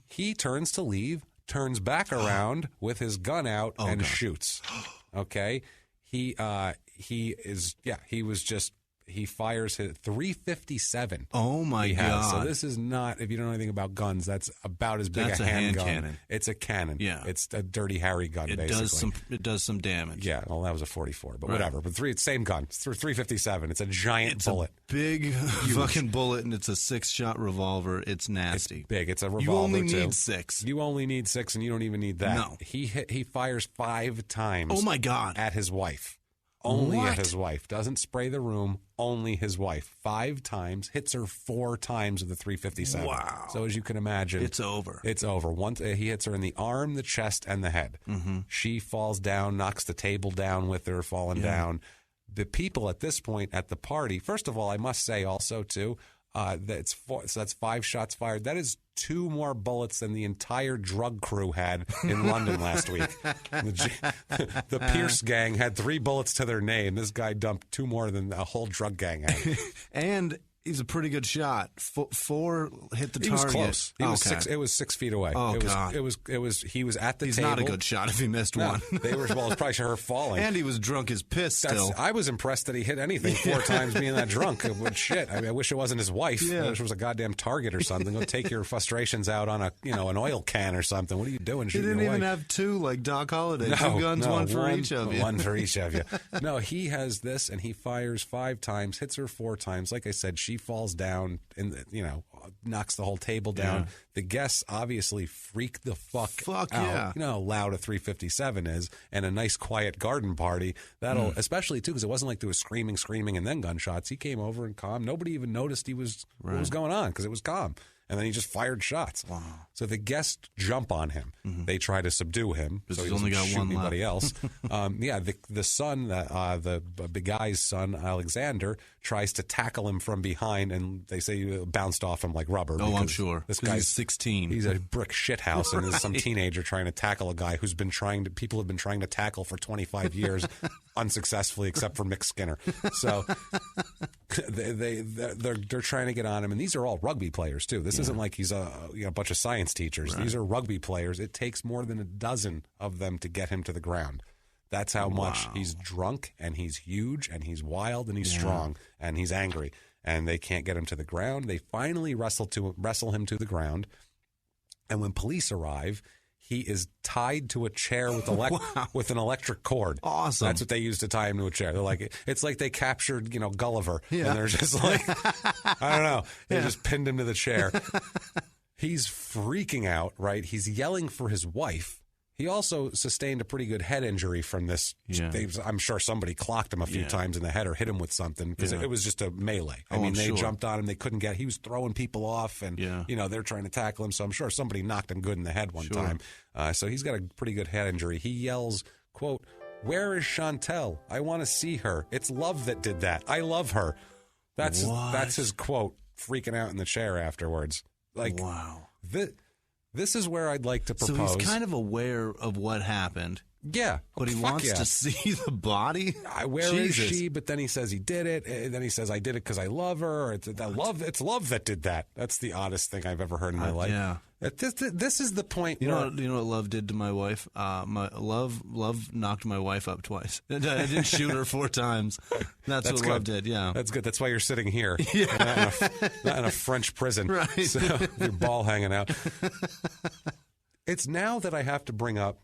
he turns to leave, turns back around with his gun out and shoots. Okay, he fires his 357. Oh, my God. So this is not, if you don't know anything about guns, that's about as big a handgun. Cannon. It's a cannon. Yeah. It's a Dirty Harry gun, basically. It does some damage. Yeah, well, that was a 44, but whatever. But same gun. It's 357. It's a giant bullet. A big fucking bullet, and it's a 6-shot revolver. It's nasty. It's big. It's a revolver, You only need 6. You only need 6, and you don't even need that. No. He fires 5 times. Oh, my God. At his wife. Only at his wife. Doesn't spray the room. Only his wife. 5 times. Hits her 4 times with the 357. Wow. So as you can imagine, it's over. It's over. Once he hits her in the arm, the chest, and the head. Mm-hmm. She falls down, knocks the table down with her, falling down. The people at this point at the party. First of all, I must say also too. That's 5 shots fired. That is 2 more bullets than the entire drug crew had in London last week. The Pierce gang had 3 bullets to their name. This guy dumped 2 more than a whole drug gang had. And he's a pretty good shot. 4 hit the target. He was close. It was 6 feet away. Oh, God. He was at the table. He's not a good shot if he missed one. It's probably her falling. And he was drunk as piss still. I was impressed that he hit anything 4 times being that drunk. But shit, I wish it wasn't his wife. Yeah. I wish it was a goddamn Target or something. Go take your frustrations out on an oil can or something. What are you doing? He didn't even have 2 like Doc Holliday. 2 guns, one for each of you. One for each of you. No, he has this, and he fires 5 times, hits her 4 times. Like I said, she falls down and, knocks the whole table down. Yeah. The guests obviously freak the fuck out. Yeah. You know how loud a 357 is, and a nice quiet garden party. That'll, especially too, because it wasn't like there was screaming, and then gunshots. He came over and calm. Nobody even noticed what was going on because it was calm. And then he just fired shots. Wow. So the guests jump on him. They try to subdue him, so he doesn't shoot anybody else. The son, the big guy's son, Alexander, tries to tackle him from behind, and they say he bounced off him like rubber. Oh, I'm sure. This guy's 16. He's a brick shithouse, and there's some teenager trying to tackle a guy who's been people have been trying to tackle for 25 years unsuccessfully, except for Mick Skinner. So they're trying to get on him, and these are all rugby players too. This isn't like he's a bunch of science teachers. Right. These are rugby players. It takes more than a dozen of them to get him to the ground. That's how much he's drunk, and he's huge, and he's wild, and he's strong, and he's angry, and they can't get him to the ground. They finally wrestle him to the ground, and when police arrive, he is tied to a chair with with an electric cord. Awesome. That's what they use to tie him to a chair. They're like, it's like they captured, Gulliver, and they're just like, I don't know, they just pinned him to the chair. He's freaking out, right? He's yelling for his wife. He also sustained a pretty good head injury from this. Yeah. I'm sure somebody clocked him a few times in the head or hit him with something because it was just a melee. They jumped on him. They couldn't get. He was throwing people off, and they're trying to tackle him. So I'm sure somebody knocked him good in the head one time. So he's got a pretty good head injury. He yells, "Quote: Where is Chantel? I want to see her. It's love that did that. I love her." That's his quote. Freaking out in the chair afterwards. Like, wow. This is where I'd like to propose. So he's kind of aware of what happened. Yeah. But he wants to see the body? Where is she? But then he says he did it. And then he says, I did it because I love her. It's love that did that. That's the oddest thing I've ever heard in my life. Yeah. This is the point. You know what love did to my wife? My love knocked my wife up twice. I didn't shoot her 4 times. That's what good. Love did. Yeah, that's good. That's why you're sitting here, not in a French prison, right? So, your ball hanging out. It's now that I have to bring up.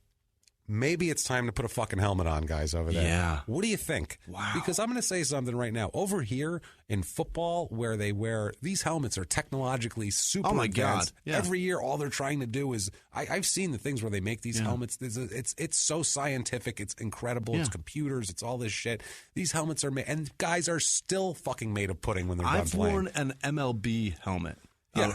Maybe it's time to put a fucking helmet on, guys, over there. Yeah. What do you think? Wow. Because I'm going to say something right now. Over here in football, where they wear these helmets are technologically super advanced. God. Yeah. Every year, all they're trying to do is I've seen the things where they make these helmets. It's so scientific. It's incredible. It's computers. It's all this shit. These helmets are made, and guys are still fucking made of pudding when they're done playing. I've worn an MLB helmet.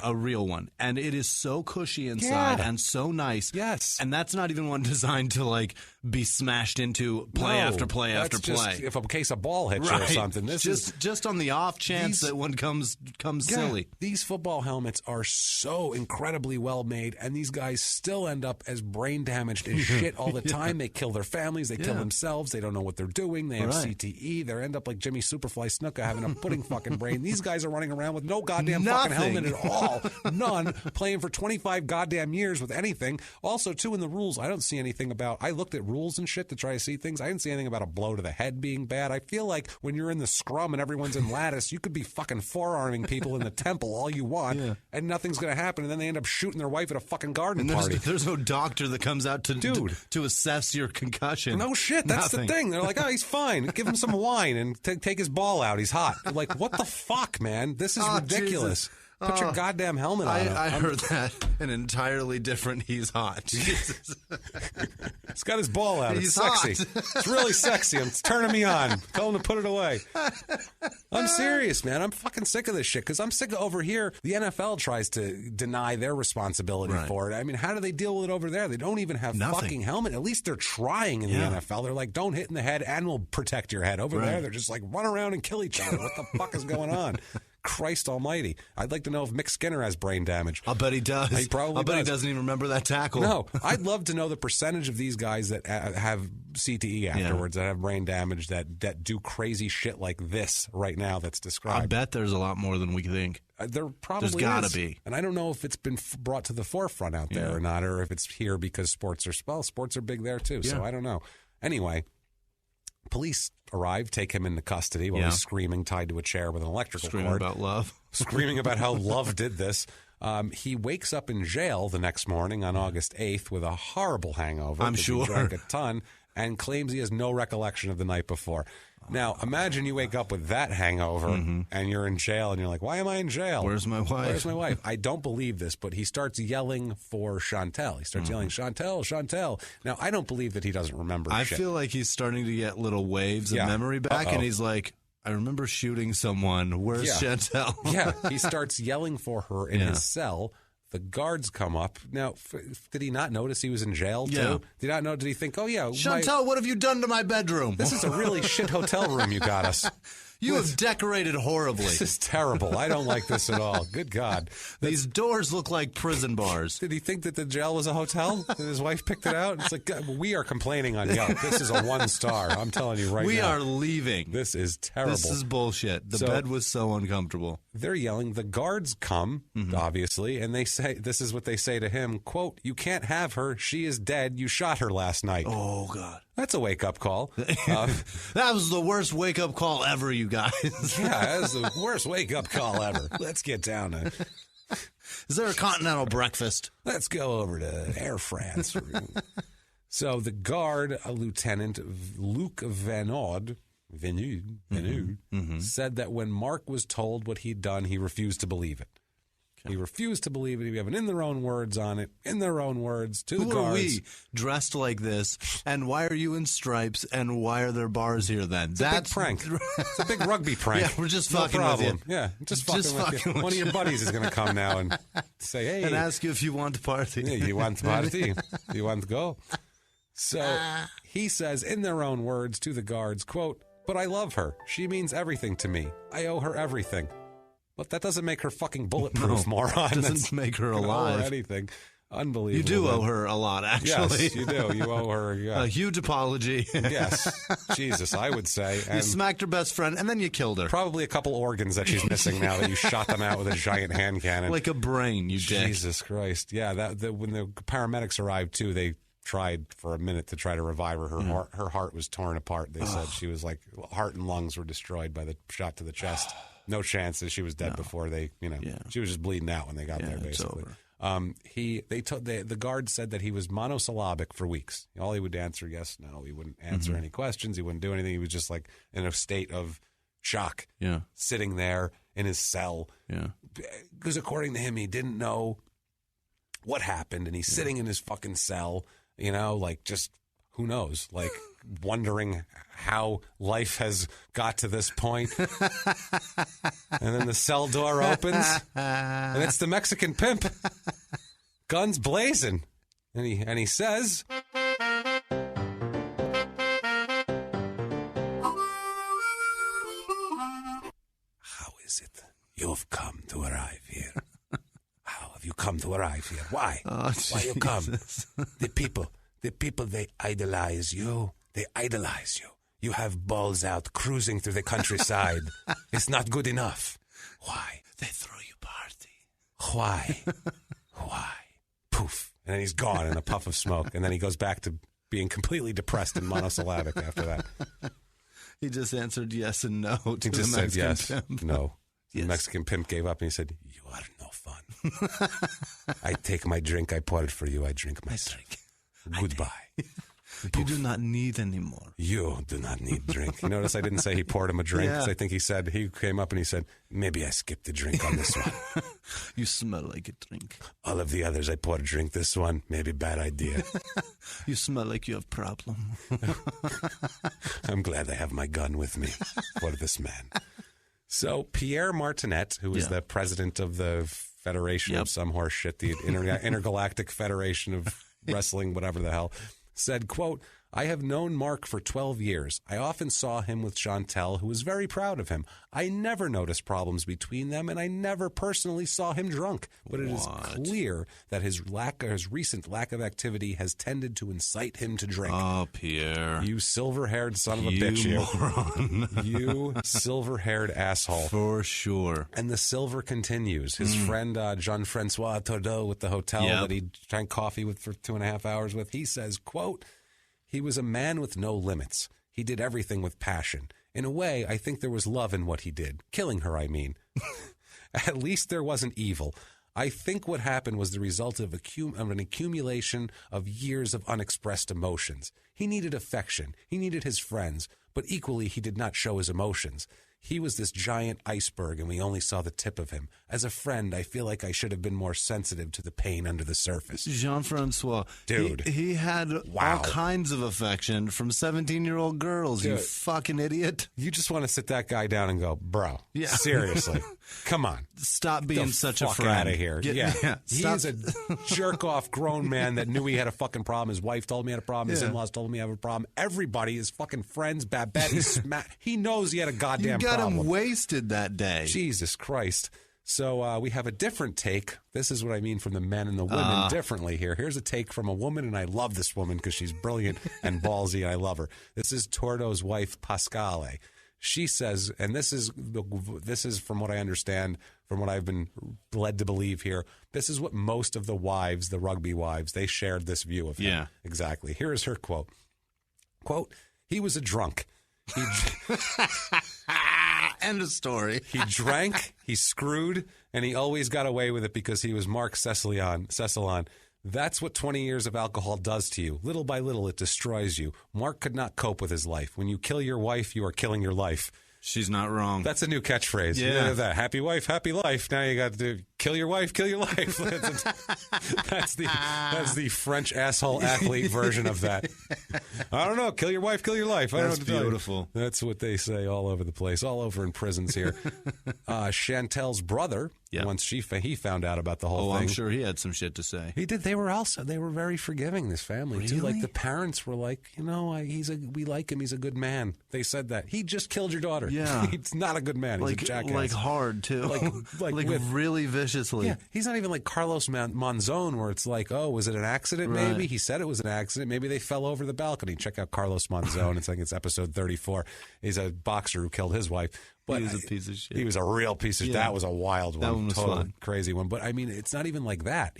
A real one. And it is so cushy inside and so nice. Yes. And that's not even one designed to be smashed into play after play after play. If a case of ball hits you or something. This is just on the off chance that one comes silly. These football helmets are so incredibly well made, and these guys still end up as brain damaged as shit all the time. They kill their families. They kill themselves. They don't know what they're doing. They have CTE. They end up like Jimmie Superfly Snuka having a pudding fucking brain. These guys are running around with no goddamn fucking helmet at all. None, playing for 25 goddamn years with anything. Also, too, in the rules, I don't see anything about, I looked at rules and shit to try to see things. I didn't see anything about a blow to the head being bad. I feel like when you're in the scrum and everyone's in lattice, you could be fucking forearming people in the temple all you want, and nothing's going to happen, and then they end up shooting their wife at a fucking garden party. There's no doctor that comes out to assess your concussion. No shit, that's the thing. They're like, oh, he's fine. Give him some wine and take his ball out. He's hot. Like, what the fuck, man? This is ridiculous. Jesus. Put your goddamn helmet on. I heard that an entirely different he's hot. Jesus. He's got his ball out. It's sexy. It's really sexy. It's turning me on. Tell him to put it away. I'm serious, man. I'm fucking sick of this shit because I'm sick of over here. The NFL tries to deny their responsibility for it. I mean, how do they deal with it over there? They don't even have fucking helmet. At least they're trying in the NFL. They're like, don't hit in the head and we'll protect your head. Over there, they're just like, run around and kill each other. What the fuck is going on? Christ almighty. I'd like to know if Mick Skinner has brain damage. I'll bet he does. He probably I'll bet he doesn't even remember that tackle. No. I'd love to know the percentage of these guys that have CTE afterwards, that have brain damage, that do crazy shit like this right now that's described. I bet there's a lot more than we think. There probably There's got to be. And I don't know if it's been brought to the forefront out there or not, or if it's here because sports are big there too. So I don't know. Anyway, police arrive, take him into custody while he's screaming, tied to a chair with an electrical cord. Screaming about love. Screaming about how love did this. He wakes up in jail the next morning on August 8th with a horrible hangover. I'm sure. He drank a ton and claims he has no recollection of the night before. Now, imagine you wake up with that hangover and you're in jail and you're like, why am I in jail? Where's my wife? Where's my wife? I don't believe this, but he starts yelling for Chantel. He starts yelling, Chantel, Chantel. Now, I don't believe that he doesn't remember I feel like he's starting to get little waves of memory back, and he's like, I remember shooting someone. Where's Chantel? Yeah, he starts yelling for her in his cell. The guards come up. Now, did he not notice he was in jail, too? Yeah. Did he not know? Did he think, oh, yeah. Chantel, what have you done to my bedroom? This is a really shit hotel room you got us. You have decorated horribly. This is terrible. I don't like this at all. Good God. These doors look like prison bars. Did he think that the jail was a hotel? And his wife picked it out? It's like, God, we are complaining on Yelp. This is a 1-star. I'm telling you right now. We are leaving. This is terrible. This is bullshit. The bed was so uncomfortable. They're yelling. The guards come, obviously, and they say, this is what they say to him, quote, you can't have her. She is dead. You shot her last night. Oh, God. That's a wake-up call. That was the worst wake-up call ever, you guys. Yeah, that was the worst wake-up call ever. Let's get down to... Is there a continental breakfast? Let's go over to Air France. So the guard, Lieutenant Luc Venoud, said that when Marc was told what he'd done, he refused to believe it. He refused to believe it. He have an in their own words on it, in their own words, to the guards. Who are we dressed like this, and why are you in stripes, and why are there bars here then? That's a big prank. It's a big rugby prank. Yeah, we're just fucking with you. Yeah, just fucking with you. One of your buddies is going to come now and say, hey. And ask you if you want to party. Yeah, you want to party? You want to go? So he says, in their own words, to the guards, quote, but I love her. She means everything to me. I owe her everything. But that doesn't make her fucking bulletproof, moron. It doesn't make her alive. Owe her anything. Unbelievable. You do owe her a lot, actually. Yes, you do. You owe her a huge apology. Yes. Jesus, I would say. And you smacked her best friend, and then you killed her. Probably a couple organs that she's missing now that you shot them out with a giant hand cannon. Like a brain, you dick. Jesus Christ. Yeah, when the paramedics arrived, too, they tried for a minute to try to revive her. Her heart was torn apart. They said she was like, heart and lungs were destroyed by the shot to the chest. No chance that she was dead before they, she was just bleeding out when they got there, basically. The guard said that he was monosyllabic for weeks. All he would answer yes, no. He wouldn't answer any questions. He wouldn't do anything. He was just like in a state of shock, sitting there in his cell. Yeah, because according to him, he didn't know what happened, and he's sitting in his fucking cell. Like just who knows, like wondering how life has got to this point. And then the cell door opens, and it's the Mexican pimp, guns blazing, and he says, "How is it you've come to arrive here? How have you come to arrive here? Why? Why you come? The people, they idolize you. They idolize you. You have balls out cruising through the countryside. It's not good enough. Why? They throw you party. Why? Why? Poof. And then he's gone in a puff of smoke. And then he goes back to being completely depressed and monosyllabic after that. He just answered yes and no to he the just Mexican said yes, pimp. no. Yes. The Mexican pimp gave up and he said, you are no fun. I take my drink, I pour it for you, I drink my drink. Goodbye. You do not need any more. You do not need drink. You notice I didn't say he poured him a drink. Yeah. I think he came up and he said, maybe I skipped a drink on this one. You smell like a drink. All of the others I poured a drink. This one, maybe bad idea. You smell like you have problem. I'm glad I have my gun with me for this man. So Pierre Martinet, who is the president of the Federation of some horse shit, the Intergalactic Federation of Wrestling, whatever the hell, said, quote, I have known Marc for 12 years. I often saw him with Chantel, who was very proud of him. I never noticed problems between them, and I never personally saw him drunk. But it is clear that his recent lack of activity has tended to incite him to drink. Oh, Pierre. You silver-haired son of a bitch, moron. You silver-haired asshole. For sure. And the silver continues. His friend Jean-Francois Tordeau with the hotel that he drank coffee with for 2.5 hours with, he says, quote, he was a man with no limits. He did everything with passion. In a way, I think there was love in what he did. Killing her, I mean. At least there wasn't evil. I think what happened was the result of an accumulation of years of unexpressed emotions. He needed affection. He needed his friends. but equally he did not show his emotions. He was this giant iceberg, and we only saw the tip of him. As a friend, I feel like I should have been more sensitive to the pain under the surface. Jean-Francois. Dude. He had all kinds of affection from 17-year-old girls, Dude. You fucking idiot. You just want to sit that guy down and go, bro, seriously, come on. Stop being such a friend. Out of here. He's a jerk-off grown man that knew he had a fucking problem. His wife told me he had a problem. His in-laws told me he had a problem. Everybody, his fucking friends, Babette, he knows he had a goddamn problem. Got him wasted that day. Jesus Christ. So we have a different take. This is what I mean from the men and the women differently here. Here's a take from a woman, and I love this woman because she's brilliant and ballsy, and I love her. This is Tordo's wife, Pascale. She says, and this is from what I understand, from what I've been led to believe here, this is what most of the wives, the rugby wives, they shared this view of him. Yeah. Exactly. Here is her quote. Quote, he was a drunk. End of story. He drank, he screwed, and he always got away with it because he was Marc Cecillon. That's what 20 years of alcohol does to you. Little by little, it destroys you. Marc could not cope with his life. When you kill your wife, you are killing your life. She's not wrong. That's a new catchphrase. Yeah. That happy wife, happy life. Now you got to kill your wife, kill your life. That's the French asshole athlete version of that. I don't know. Kill your wife, kill your life. I don't know what to beautiful. That's what they say all over the place, all over in prisons here. Chantel's brother, once he found out about the whole thing. I'm sure he had some shit to say. He did. They were very forgiving, this family, too. Like, the parents were like, we like him. He's a good man. They said that. He just killed your daughter. Yeah. He's not a good man. He's a jackass. Like hard, too. Like really viciously. Yeah. He's not even like Carlos Monzon, where it's like, oh, was it an accident maybe? Right. He said it was an accident. Maybe they fell over the balcony. Check out Carlos Monzon. It's episode 34. He's a boxer who killed his wife. But he was a piece of shit. He was a real piece of shit. That was a wild one. That one was total fun. Crazy one. But, I mean, it's not even like that.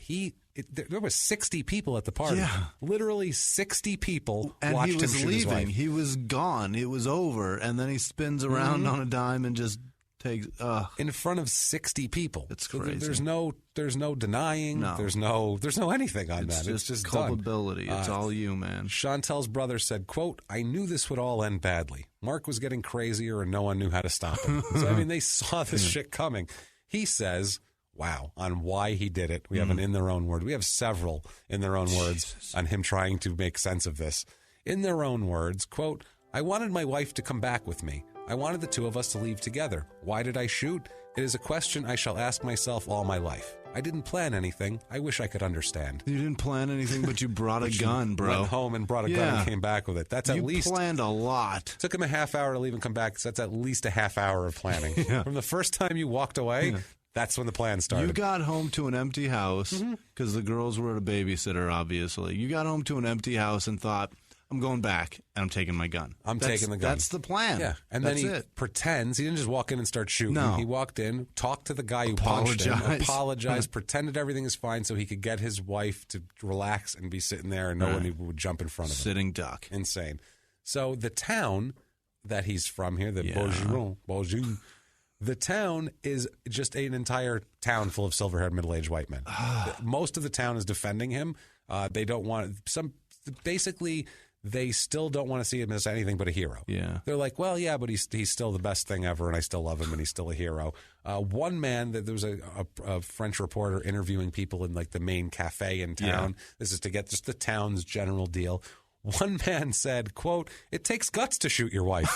There was 60 people at the party. Yeah. Literally 60 people watched him shoot his wife. And he was leaving. He was gone. It was over. And then he spins around on a dime and just takes... in front of 60 people. It's crazy. There's no denying. No. There's no anything on that. It's just culpability. It's all you, man. Chantel's brother said, quote, I knew this would all end badly. Marc was getting crazier and no one knew how to stop him. So, I mean, they saw this shit coming. He says... Wow, on why he did it. We have an in their own word. We have several in their own words on him trying to make sense of this. In their own words, quote, I wanted my wife to come back with me. I wanted the two of us to leave together. Why did I shoot? It is a question I shall ask myself all my life. I didn't plan anything. I wish I could understand. You didn't plan anything, but you brought a gun, bro. Went home and brought a gun and came back with it. That's at least... You planned a lot. Took him a half hour to leave and come back, so that's at least a half hour of planning. From the first time you walked away... That's when the plan started. You got home to an empty house because the girls were at a babysitter, obviously. You got home to an empty house and thought, I'm going back and I'm taking my gun. Taking the gun. That's the plan. Yeah. And then he pretends. He didn't just walk in and start shooting. No. He walked in, talked to the guy who punched him, apologized, pretended everything is fine so he could get his wife to relax and be sitting there and no one would jump in front of him. Sitting duck. Insane. So the town that he's from here, the Beaujeu, the town is just an entire town full of silver-haired middle-aged white men. Most of the town is defending him. They don't want basically they still don't want to see him as anything but a hero. Yeah. They're like, well, yeah, but he's still the best thing ever, and I still love him, and he's still a hero. One man, there was a French reporter interviewing people in like the main cafe in town. Yeah. This is to get just the town's general deal. One man said, quote, it takes guts to shoot your wife.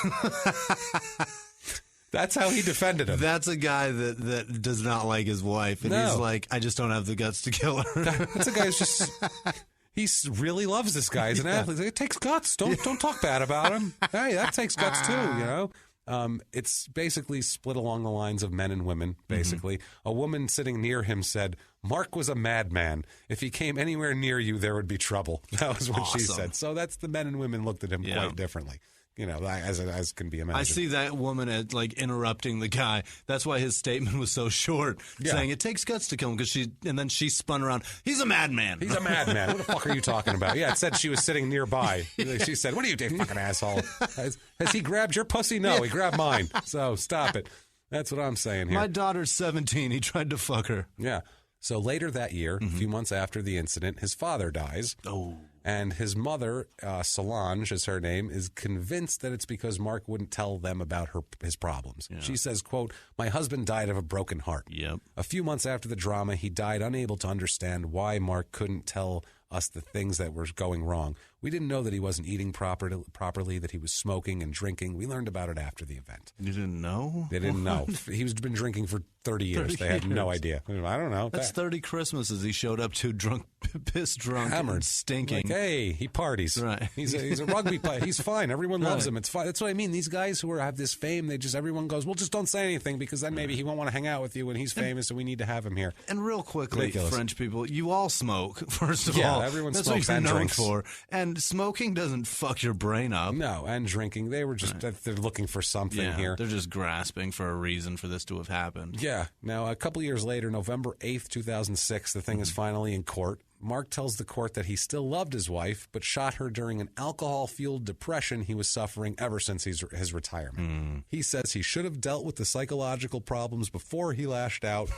That's how he defended him. That's a guy that does not like his wife. And he's like, I just don't have the guts to kill her. That's a guy who's just... He really loves this guy as an athlete. It takes guts. Don't talk bad about him. Hey, that takes guts too, you know? It's basically split along the lines of men and women, basically. A woman sitting near him said, Marc was a madman. If he came anywhere near you, there would be trouble. That was what she said. So that's the men and women looked at him quite differently. You know, as can be imagined. I see that woman as like interrupting the guy. That's why his statement was so short, saying it takes guts to kill him. And then she spun around. He's a madman. He's a madman. What the fuck are you talking about? Yeah, it said she was sitting nearby. She said, "What are you doing, fucking asshole? Has he grabbed your pussy? No, he grabbed mine. So stop it." That's what I'm saying here. My daughter's 17. He tried to fuck her. Yeah. So later that year, a few months after the incident, his father dies. Oh. And his mother, Solange is her name, is convinced that it's because Marc wouldn't tell them about his problems. Yeah. She says, quote, "My husband died of a broken heart. Yep. A few months after the drama, he died unable to understand why Marc couldn't tell us the things that were going wrong. We didn't know that he wasn't eating properly, that he was smoking and drinking. We learned about it after the event." You didn't know? They didn't know. He's been drinking for 30 years. They had no idea. I don't know. That's 30 Christmases he showed up to drunk, piss drunk, hammered, and stinking. Like, hey, he parties. Right. He's a rugby player. He's fine. Everyone loves him. It's fine. That's what I mean. These guys who have this fame, everyone goes, well, just don't say anything because then maybe he won't want to hang out with you when he's famous, so we need to have him here. And real quickly, Ridiculous. French people, you all smoke, first of all. Yeah, everyone That's smokes what you're and known drinks. for. And smoking doesn't fuck your brain up. No, and drinking. They were just, they're looking for something here. They're just grasping for a reason for this to have happened. Yeah. Now, a couple years later, November 8th, 2006, the thing is finally in court. Marc tells the court that he still loved his wife, but shot her during an alcohol-fueled depression he was suffering ever since his retirement. He says he should have dealt with the psychological problems before he lashed out,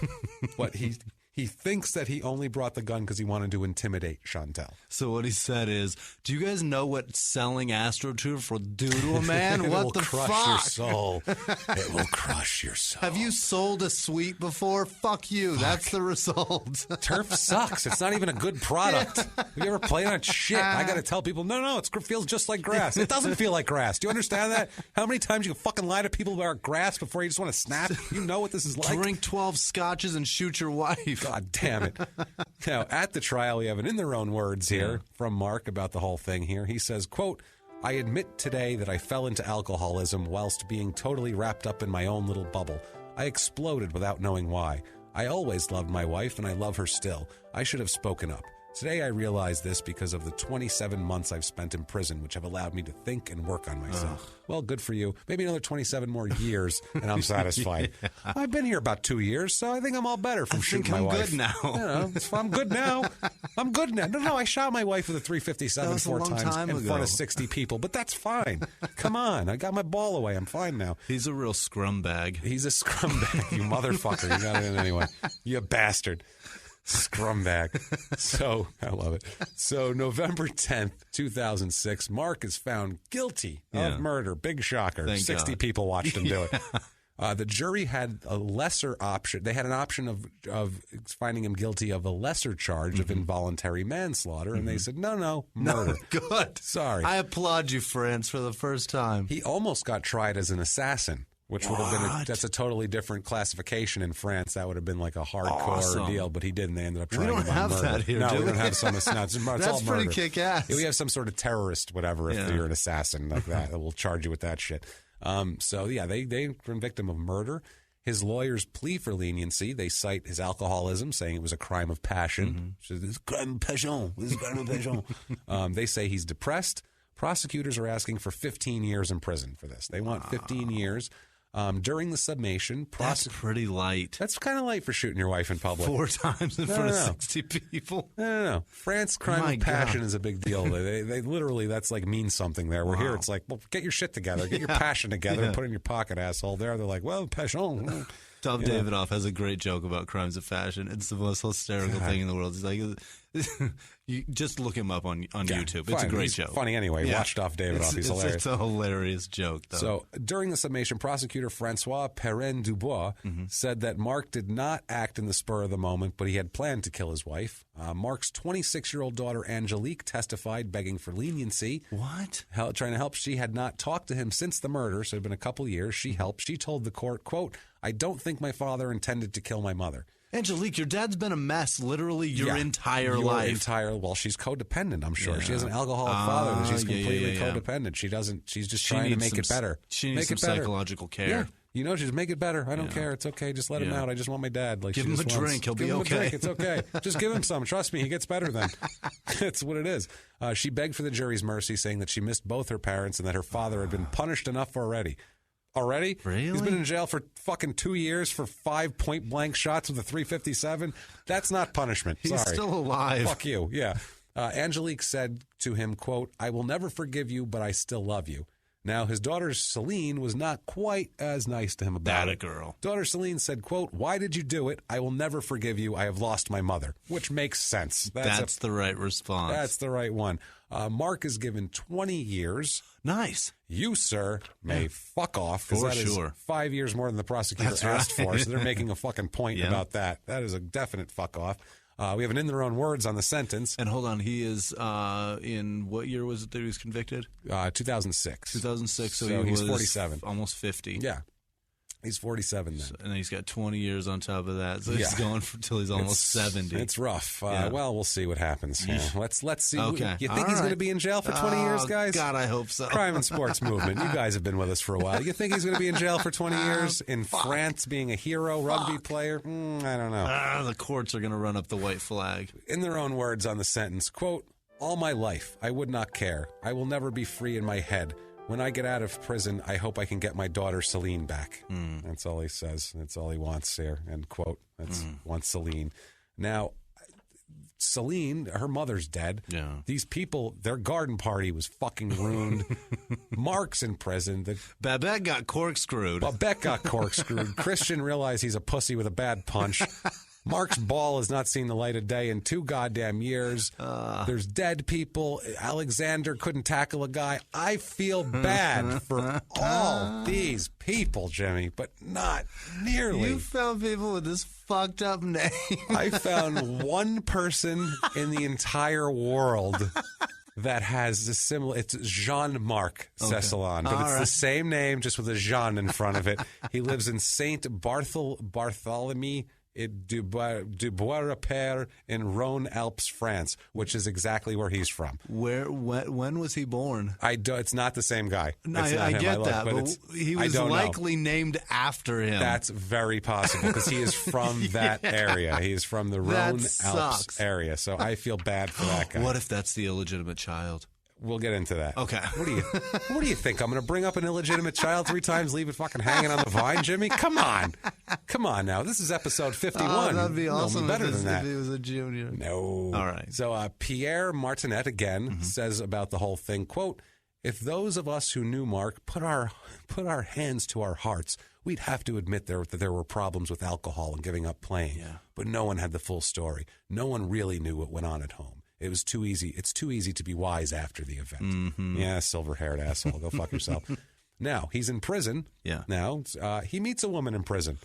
but he thinks that he only brought the gun because he wanted to intimidate Chantal. So what he said is, do you guys know what selling AstroTurf will do to a man? What the fuck? It will crush your soul. It will crush your soul. Have you sold a suite before? Fuck you. Fuck. That's the result. Turf sucks. It's not even a good product. Have you ever played on shit? I got to tell people, no, it feels just like grass. It doesn't feel like grass. Do you understand that? How many times you can fucking lie to people about grass before you just want to snap? You know what this is like. Drink 12 scotches and shoot your wife. God damn it. Now, at the trial, we have an in their own words here from Marc about the whole thing here. He says, quote, "I admit today that I fell into alcoholism whilst being totally wrapped up in my own little bubble. I exploded without knowing why. I always loved my wife and I love her still. I should have spoken up. Today I realize this because of the 27 months I've spent in prison, which have allowed me to think and work on myself." Well, good for you. Maybe another 27 more years, and I'm satisfied. Yeah. I've been here about 2 years, so I think I'm all better from shooting my wife. I'm good now. I'm good now. I'm good now. No, I shot my wife with a 357 4 times in front of 60 people, but that's fine. Come on. I got my ball away. I'm fine now. He's a real scumbag. He's a scumbag, you motherfucker. You got it in anyway. You bastard. Scumbag. So, I love it. So, November 10th, 2006, Marc is found guilty of murder. Big shocker. Thank 60 God. people watched him do it. The jury had a lesser option. They had an option of finding him guilty of a lesser charge of involuntary manslaughter, and they said, no, murder. No, good. Sorry. I applaud you, France, for the first time. He almost got tried as an assassin. Which would have been that's a totally different classification in France. That would have been like a hardcore deal, but he didn't. They ended up trying him on murder. We don't have that here, no, do we don't have some. It's That's all pretty murder. kick-ass. We have some sort of terrorist, whatever, if you're an assassin like that. We'll charge you with that shit. They convict him of murder. His lawyers plea for leniency. They cite his alcoholism, saying it was a crime of passion. So this is crime of passion. This is crime of passion. They say he's depressed. Prosecutors are asking for 15 years in prison for this. They want 15 years. During the summation, that's pretty light. That's kind of light for shooting your wife in public. 4 times in front of 60 people. No. France, crime of passion is a big deal. They literally, that's like means something there. We're here, it's like, well, get your shit together. Get your passion together and put it in your pocket, asshole. There, they're like, well, passion. Tom Davidoff has a great joke about crimes of passion. It's the most hysterical thing in the world. He's like, you just look him up on YouTube. It's a great joke. Funny anyway. Watch Tom Davidoff. He's hilarious. It's a hilarious joke, though. So during the summation, prosecutor Francois Perrin-Dubois said that Marc did not act in the spur of the moment, but he had planned to kill his wife. Marc's 26-year-old daughter Angelique testified, begging for leniency. What? Trying to help. She had not talked to him since the murder, so it had been a couple years. She helped. She told the court, quote, "I don't think my father intended to kill my mother." Angelique, your dad's been a mess literally your entire life. Well, she's codependent, I'm sure. She has an alcoholic father and she's completely codependent. She's just trying to make it better. She needs some psychological care. Yeah. You know, just make it better. I don't care. It's okay. Just let him out. I just want my dad. Like, give him a drink. He'll be okay. Give him a drink. It's okay. Just give him some. Trust me, he gets better then. That's what it is. She begged for the jury's mercy, saying that she missed both her parents and that her father had been punished enough already. Already? Really? He's been in jail for fucking 2 years for 5 point-blank shots with a .357. That's not punishment. He's still alive. Fuck you. Yeah. Angelique said to him, quote, "I will never forgive you, but I still love you." Now, his daughter Celine was not quite as nice to him about it. That a girl. Daughter Celine said, quote, "Why did you do it? I will never forgive you. I have lost my mother," which makes sense. That's the right response. That's the right one. Mark is given 20 years. Nice. You, sir, may fuck off. For that sure. Is 5 years more than the prosecutor asked for, so they're making a fucking point about that. That is a definite fuck off. We have an in their own words on the sentence. And hold on, he is in what year was it that he was convicted? 2006. 2006, so he's was 47. Almost 50. Yeah. He's 47 then. And he's got 20 years on top of that. So he's going until he's almost 70. It's rough. Well, we'll see what happens. Yeah. Let's see. Okay. You think he's going to be in jail for 20 years, guys? God, I hope so. Crime and Sports Movement. You guys have been with us for a while. You think he's going to be in jail for 20 years in France, being a hero rugby player? I don't know. The courts are going to run up the white flag. In their own words on the sentence, quote, "All my life, I would not care. I will never be free in my head. When I get out of prison, I hope I can get my daughter Celine back." That's all he says. That's all he wants here. End quote. That's wants Celine. Now, Celine, her mother's dead. Yeah. These people, their garden party was fucking ruined. Mark's in prison. Babette got corkscrewed. Babette got corkscrewed. Christian realized he's a pussy with a bad punch. Mark's ball has not seen the light of day in 2 goddamn years. There's dead people. Alexander couldn't tackle a guy. I feel bad for all these people, Jimmy, but not nearly. You found people with this fucked up name. I found one person in the entire world that has a similar. It's Jean-Marc Cecillon, but it's the same name, just with a Jean in front of it. He lives in Saint Barthélemy du Bois-Repère in Rhone Alps, France, which is exactly where he's from. When was he born? It's not the same guy. I get that, but he was likely named after him. That's very possible because he is from that area. He is from the Rhone Alps area, so I feel bad for that guy. What if that's the illegitimate child? We'll get into that. Okay. What do you think? I'm going to bring up an illegitimate child 3 times, leave it fucking hanging on the vine, Jimmy? Come on now. This is episode 51. Oh, that'd be awesome. Better than that. If he was a junior. No. All right. So Pierre Martinet again says about the whole thing, quote, "If those of us who knew Mark put our hands to our hearts, we'd have to admit that there were problems with alcohol and giving up playing. Yeah. But no one had the full story. No one really knew what went on at home. It was too easy. It's too easy to be wise after the event." Yeah, silver-haired asshole. Go fuck yourself. Now, he's in prison. Yeah. Now, he meets a woman in prison.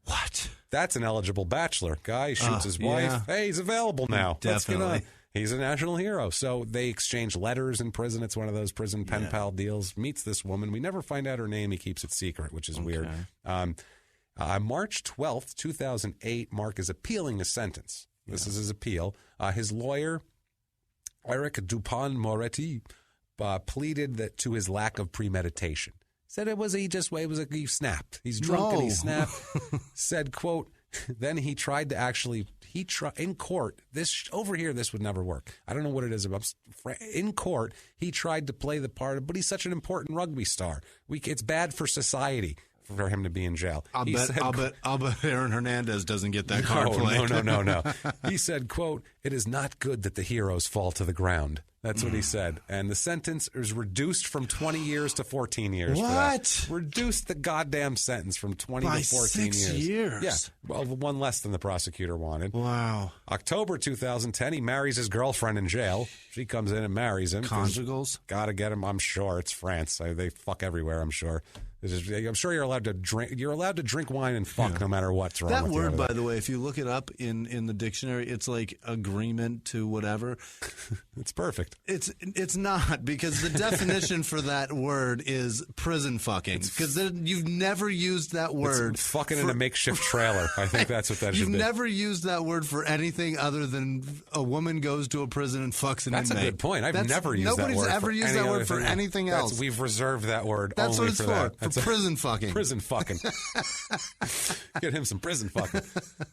What? That's an eligible bachelor. Guy shoots his wife. Yeah. Hey, he's available now. Definitely. Let's get on. He's a national hero. So they exchange letters in prison. It's one of those prison pen pal deals. Meets this woman. We never find out her name. He keeps it secret, which is weird. March 12th, 2008, Mark is appealing his sentence. This is his appeal. His lawyer, Eric Dupont-Moretti, pleaded to his lack of premeditation. Said he snapped. He's drunk and he snapped. Said, quote, then he tried to actually, in court, this would never work. I don't know what it is about. In court, he tried to play the part, but he's such an important rugby star. It's bad for society for him to be in jail. I'll bet Aaron Hernandez doesn't get that card played. No. He said, quote, "It is not good that the heroes fall to the ground." That's what he said. And the sentence is reduced from 20 years to 14 years. What? Reduced the goddamn sentence from 20 to 14 6 years. Yeah. Well, one less than the prosecutor wanted. Wow. October 2010, he marries his girlfriend in jail. She comes in and marries him. Conjugals? Gotta get him. I'm sure. It's France. They fuck everywhere, I'm sure. I'm sure you're allowed to drink. You're allowed to drink wine and fuck no matter what's wrong. That with word, by the way, if you look it up in the dictionary, it's like agreement to whatever. It's perfect. It's not, because the definition for that word is prison fucking. Because you've never used that word. It's fucking in a makeshift trailer. I think that's what that should be. You've never used that word for anything other than a woman goes to a prison and fucks an inmate. That's a good point. I've never used that word. Nobody's ever used that word for anything else. We've reserved that word only for that. That's what it's for. For prison fucking. Prison fucking. Get him some prison fucking.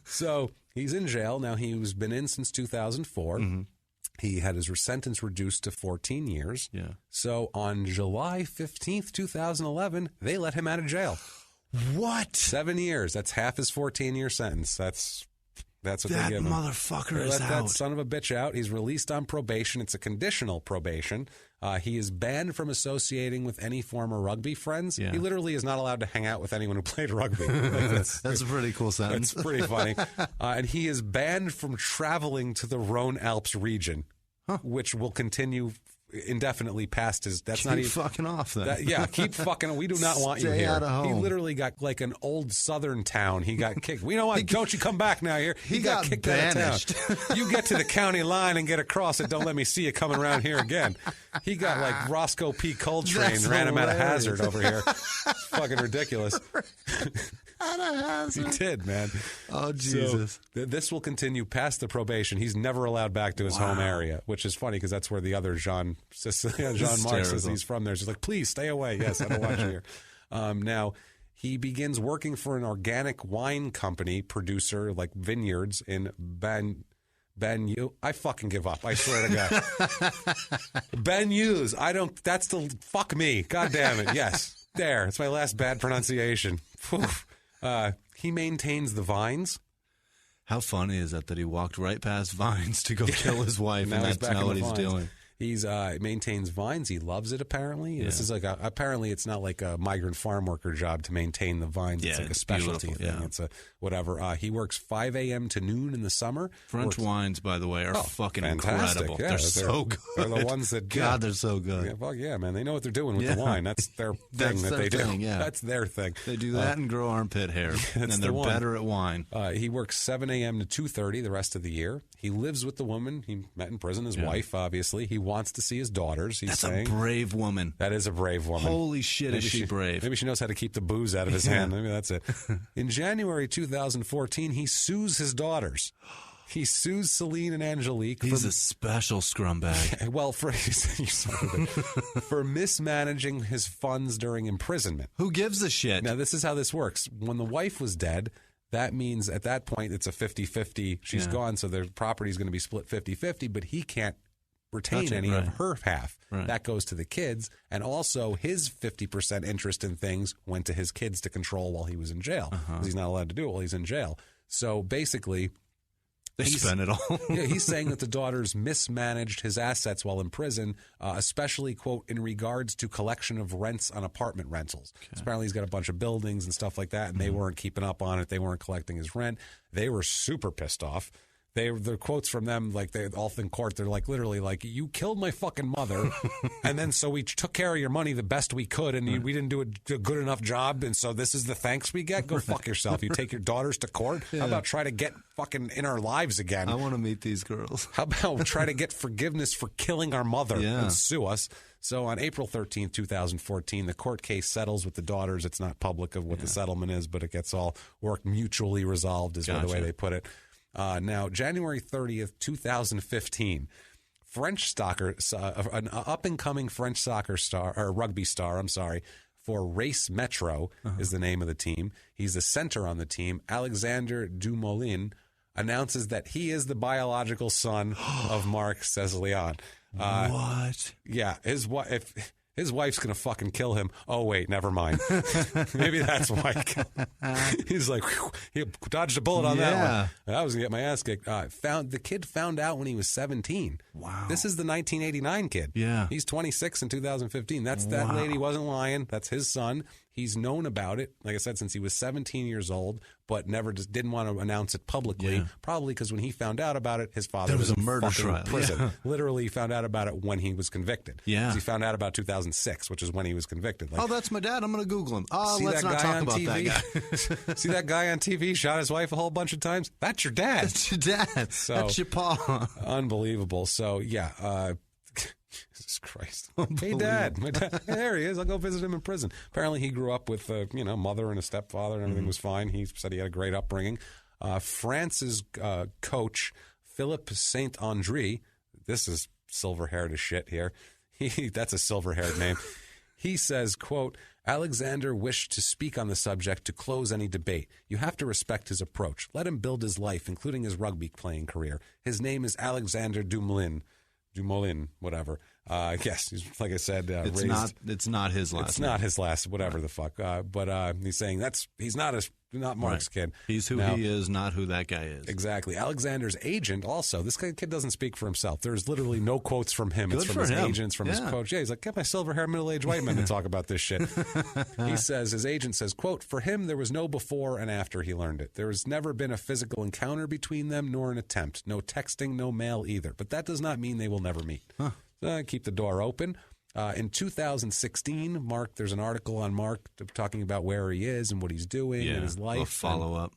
So he's in jail. Now, he's been in since 2004. He had his sentence reduced to 14 years. Yeah. So on July 15th, 2011, they let him out of jail. What? 7 years. That's half his 14-year sentence. That's what they give him. That motherfucker is out. out. That son of a bitch out. He's released on probation. It's a conditional probation. He is banned from associating with any former rugby friends. Yeah. He literally is not allowed to hang out with anyone who played rugby. That's a pretty cool sentence. It's pretty funny. And he is banned from traveling to the Rhone Alps region, which will continue indefinitely past his. That's keep not even fucking off then. Keep fucking. We do not want you Stay here. out of home. He literally got like an old southern town. He got kicked. We know what? Don't you come back now here? He got kicked banished. out of town. You get to the county line and get across it. Don't let me see you coming around here again. He got like Roscoe P. Coltrane That's ran him out of hilarious. Hazard over here. It's fucking ridiculous. Out of Hazard. He did, man. Oh, Jesus. So, this will continue past the probation. He's never allowed back to his home area, which is funny because that's where the other Jean Marc says he's from there. He's like, please stay away. Yes, I don't want you here. Now, he begins working for an organic wine company producer, like vineyards in Banyuls. I fucking give up. I swear to God. Banyuls. That's the fuck me. God damn it. Yes. There. It's my last bad pronunciation. He maintains the vines. How funny is that he walked right past vines to go kill his wife, and that's not what he's doing. He's maintains vines. He loves it, apparently. Yeah. This is like apparently it's not like a migrant farm worker job to maintain the vines. Yeah, it's like a specialty thing. Yeah. It's a whatever. He works 5 a.m. to noon in the summer. French wines, by the way, are fucking fantastic. incredible. Yeah, they're so good. They're the ones that God, they're so good. Yeah, fuck yeah, man. They know what they're doing with the wine. That's their thing that they do. Yeah. That's their thing. They do that and grow armpit hair, and they're better at wine. He works 7 a.m. to 2:30 the rest of the year. He lives with the woman he met in prison, his wife, obviously. He wants to see his daughters, he's saying. That's a brave woman. That is a brave woman. Holy shit, is she brave. Maybe she knows how to keep the booze out of his hand. Maybe that's it. In January 2014, he sues his daughters. He sues Celine and Angelique. He's a special scumbag. Well, for mismanaging his funds during imprisonment. Who gives a shit? Now, this is how this works. When the wife was dead, that means at that point it's a 50-50. She's gone, so their property is going to be split 50-50, but he can't retain any of her half. Right. That goes to the kids, and also his 50% interest in things went to his kids to control while he was in jail, because he's not allowed to do it while he's in jail. So basically, they spent it all. He's saying that the daughters mismanaged his assets while in prison, especially, quote, in regards to collection of rents on apartment rentals. Okay. So apparently he's got a bunch of buildings and stuff like that, and they weren't keeping up on it. They weren't collecting his rent. They were super pissed off. The quotes from them, like they all in court, they're like literally like, you killed my fucking mother, and then so we took care of your money the best we could, and we didn't do a good enough job, and so this is the thanks we get. Go fuck yourself. You take your daughters to court. How about try to get fucking in our lives again? I want to meet these girls. How about try to get forgiveness for killing our mother and sue us? So on April 13th, 2014, the court case settles with the daughters. It's not public of what the settlement is, but it gets all work mutually resolved is the way they put it. Now, January 30th, 2015, an up-and-coming French soccer star, or rugby star, for Race Metro is the name of the team. He's a center on the team. Alexander Dumoulin announces that he is the biological son of Marc Cecillon. What? Yeah, his wife's going to fucking kill him. Oh, wait, never mind. Maybe that's why. He's like, he dodged a bullet on that one. I was going to get my ass kicked. The kid found out when he was 17. Wow. This is the 1989 kid. Yeah. He's 26 in 2015. That lady wasn't lying. That's his son. He's known about it, like I said, since he was 17 years old, but didn't want to announce it publicly, probably because when he found out about it, his father was a murder trial. In prison. Yeah. Literally, he found out about it when he was convicted. Yeah. He found out about 2006, which is when he was convicted. Like, that's my dad. I'm going to Google him. Let's not talk about TV? That guy. See that guy on TV shot his wife a whole bunch of times? That's your dad. That's your dad. That's your pa. Unbelievable. So, Jesus Christ. Hey, Dad. My dad. There he is. I'll go visit him in prison. Apparently, he grew up with a mother and a stepfather, and everything was fine. He said he had a great upbringing. France's coach, Philippe Saint-André, this is silver-haired as shit here. That's a silver-haired name. He says, quote, Alexander wished to speak on the subject to close any debate. You have to respect his approach. Let him build his life, including his rugby playing career. His name is Alexander Dumoulin, whatever. Yes, like I said, it's not his last. It's not his last, whatever the fuck. But he's saying he's not not Mark's kid. He's who he is, not who that guy is. Exactly. Alexander's agent also. This kid doesn't speak for himself. There's literally no quotes from him. It's from his agents, from his coach. Yeah, he's like, get my silver-haired middle-aged white men to talk about this shit. He says, his agent says, quote, for him, there was no before and after he learned it. There has never been a physical encounter between them, nor an attempt. No texting, no mail either. But that does not mean they will never meet. So keep the door open. In 2016, Mark, there's an article on Mark talking about where he is and what he's doing in his life. A follow-up.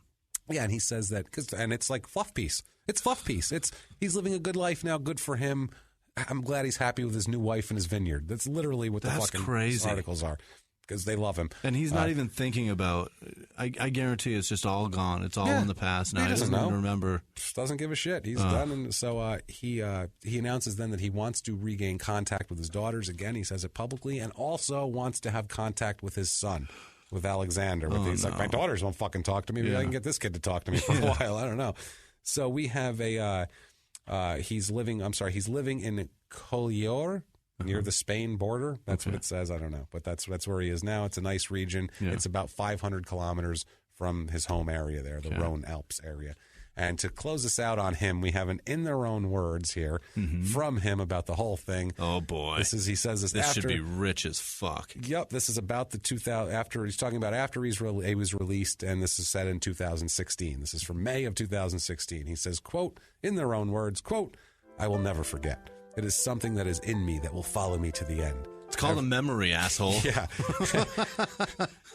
And he says that, and it's like fluff piece. It's fluff piece. He's living a good life now. Good for him. I'm glad he's happy with his new wife and his vineyard. That's literally what the fucking articles are. Because they love him. And he's not even thinking about, I guarantee it's just all gone. It's all in the past now. He doesn't even remember. Just doesn't give a shit. He's done. And so he announces then that he wants to regain contact with his daughters again. He says it publicly, and also wants to have contact with his son, with Alexander. He's like, my daughters won't fucking talk to me. Maybe I can get this kid to talk to me for a while. I don't know. So we have he's living in Collioure, near the Spain border. That's what it says. I don't know. But that's where he is now. It's a nice region. Yeah. It's about 500 kilometers from his home area there, the Rhone Alps area. And to close us out on him, we have an in their own words here from him about the whole thing. Oh, boy. He says this after, should be rich as fuck. Yep. This is about the 2000, he's talking about after he was released, and this is said in 2016. This is from May of 2016. He says, quote, in their own words, quote, I will never forget. It is something that is in me that will follow me to the end. It's called a memory, asshole. Yeah.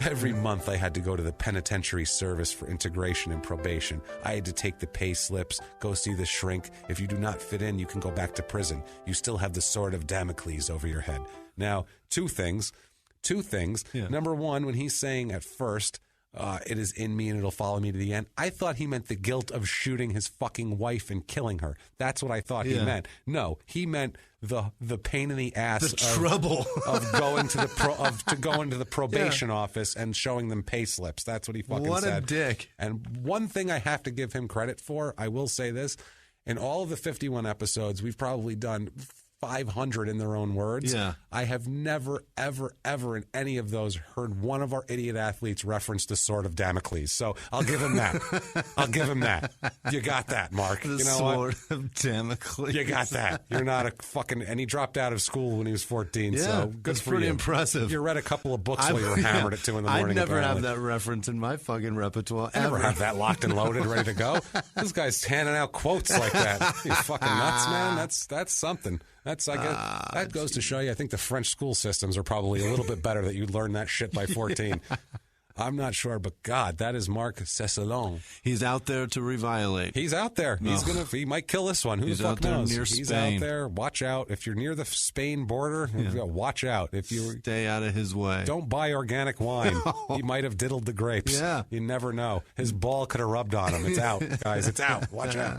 Every month I had to go to the penitentiary service for integration and probation. I had to take the pay slips, go see the shrink. If you do not fit in, you can go back to prison. You still have the sword of Damocles over your head. Now, two things. Yeah. Number one, when he's saying at first, it is in me and it'll follow me to the end, I thought he meant the guilt of shooting his fucking wife and killing her. That's what I thought he meant. No, he meant the pain in the ass, trouble of going to to go into the probation office and showing them pay slips. That's what he fucking said. What a dick. And one thing I have to give him credit for, I will say this, in all of the 51 episodes, we've probably done 500 in their own words. Yeah. I have never, ever, ever in any of those heard one of our idiot athletes reference the sword of Damocles. So I'll give him that. You got that, Mark. The you know sword of Damocles. You got that. You're not a fucking... And he dropped out of school when he was 14, so good for you. Pretty impressive. You read a couple of books while you were hammered at 2 in the morning. I never have that reference in my fucking repertoire. I never have that locked and loaded, ready to go. This guy's handing out quotes like that. You fucking nuts, man. That's something. That's, I guess, that goes to show you, I think the French school systems are probably a little bit better that you learn that shit by 14. I'm not sure, but God, that is Marc Cecillon. He's out there to reviolate. He's out there. He might kill this one. Who the fuck knows? He's out there. Watch out. If you're near the Spain border, watch out. If you stay out of his way. Don't buy organic wine. He might have diddled the grapes. Yeah. You never know. His ball could have rubbed on him. It's out, guys. It's out. Watch out.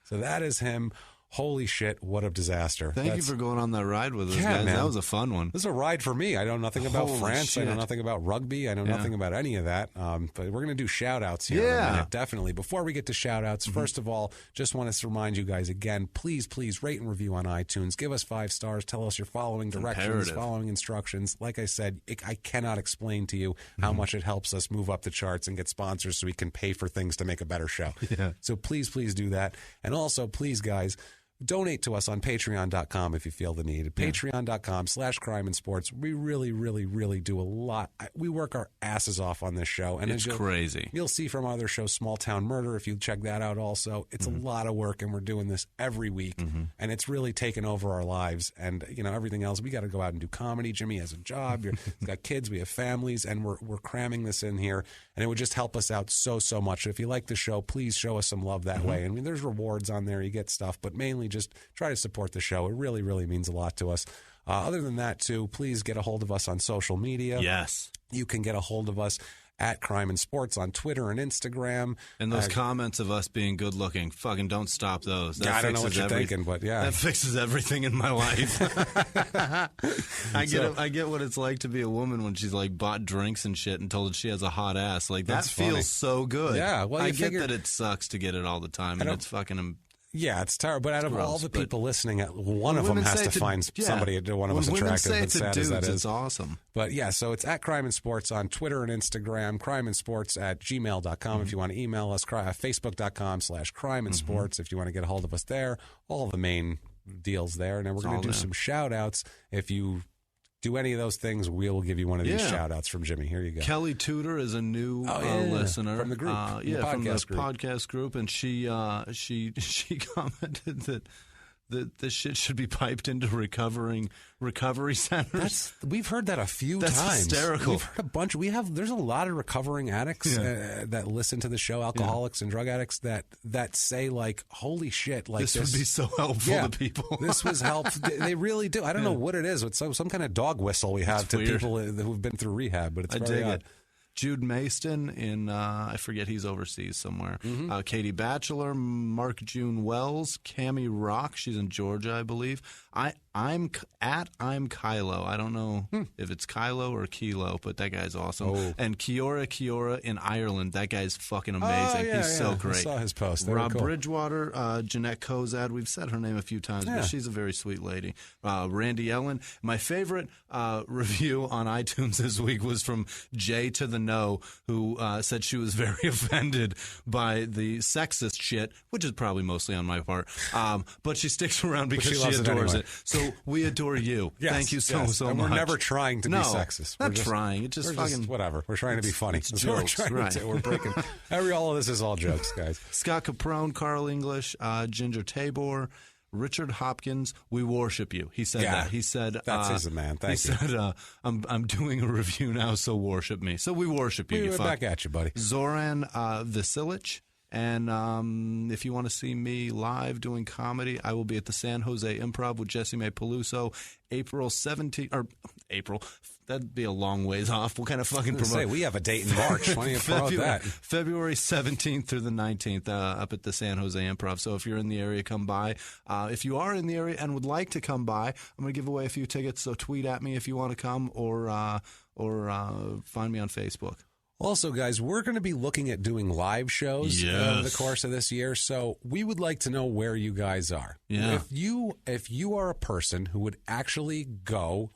So that is him. Holy shit, what a disaster. Thank you for going on that ride with us, guys. Man. That was a fun one. This is a ride for me. I know nothing about France. Shit. I know nothing about rugby. I know nothing about any of that. But we're going to do shout-outs here in a minute, definitely. Before we get to shout-outs, first of all, just want to remind you guys again, please rate and review on iTunes. Give us 5 stars. Tell us you're following directions, following instructions. Like I said, I cannot explain to you how much it helps us move up the charts and get sponsors so we can pay for things to make a better show. Yeah. So please do that. And also, please, guys, donate to us on Patreon.com if you feel the need. Patreon.com/crime and sports. We really do a lot. We work our asses off on this show. And it's crazy. You'll see from other shows, Small Town Murder, if you check that out also. It's a lot of work, and we're doing this every week. And it's really taken over our lives. And, everything else. We got to go out and do comedy. Jimmie has a job. He's got kids. We have families. And we're cramming this in here. And it would just help us out so much. If you like the show, please show us some love that way. I mean, there's rewards on there. You get stuff. But mainly just try to support the show. It really means a lot to us. Other than that, too, please get a hold of us on social media. Yes. You can get a hold of us at Crime and Sports on Twitter and Instagram. And those comments of us being good looking, fucking don't stop those. That I don't know what you're thinking, but yeah. That fixes everything in my life. I get what it's like to be a woman when she's like bought drinks and shit and told she has a hot ass. Like that feels so good. Yeah, well, I get that it sucks to get it all the time, and it's fucking Yeah, it's terrible. But out of all the people listening, one of them has to find somebody, one of us attractive. As sad as that is. It's awesome. But yeah, so it's at Crime and Sports on Twitter and Instagram, crimeandsports@gmail.com if you want to email us, facebook.com/crimeandsports if you want to get a hold of us there. All the main deals there. And then we're going to do some shout-outs. If you do any of those things, we'll give you one of these shout-outs from Jimmie. Here you go. Kelly Tudor is a new listener. From the group. From the podcast group. And she commented that this shit should be piped into recovery centers. We've heard that a few times. That's hysterical. We've heard a bunch. There's a lot of recovering addicts that listen to the show, alcoholics and drug addicts that say like, "Holy shit!" Like this would be so helpful to people. This was helpful. They really do. I don't know what it is. It's some kind of dog whistle we have to people who've been through rehab, but it's very odd. Jude Maston in, I forget, he's overseas somewhere. Katie Batchelor, Mark June Wells, Cammie Rock, she's in Georgia, I believe. I'm Kylo. I don't know if it's Kylo or Kilo, but that guy's awesome. Oh. And Kiora in Ireland, that guy's fucking amazing. He's so great. I saw his post. Rob Bridgewater, Jeanette Kozad, we've said her name a few times, but she's a very sweet lady. Randy Ellen. My favorite review on iTunes this week was from Jay to the No, who said she was very offended by the sexist shit, which is probably mostly on my part, but she sticks around because she adores it. So we adore you. Thank you so much. And we're never trying to be sexist. We're not trying. It's just fucking whatever. We're trying to be funny. It's jokes, We're breaking. All of this is all jokes, guys. Scott Caprone, Carl English, Ginger Tabor, Richard Hopkins, we worship you. He said that. He said that's his man. Thank you. He said I'm doing a review now, so worship me. So we worship you. We're back at you, buddy. Zoran Vasilich. And if you want to see me live doing comedy, I will be at the San Jose Improv with Jesse May Peluso, April 17th, or April. That'd be a long ways off. What kind of fucking promote? We have a date in March. Why don't you promote that? February 17th through the 19th up at the San Jose Improv. So if you're in the area, come by. If you are in the area and would like to come by, I'm going to give away a few tickets. So tweet at me if you want to come, or find me on Facebook. Also, guys, we're going to be looking at doing live shows over the course of this year, so we would like to know where you guys are. Yeah. If you are a person who would actually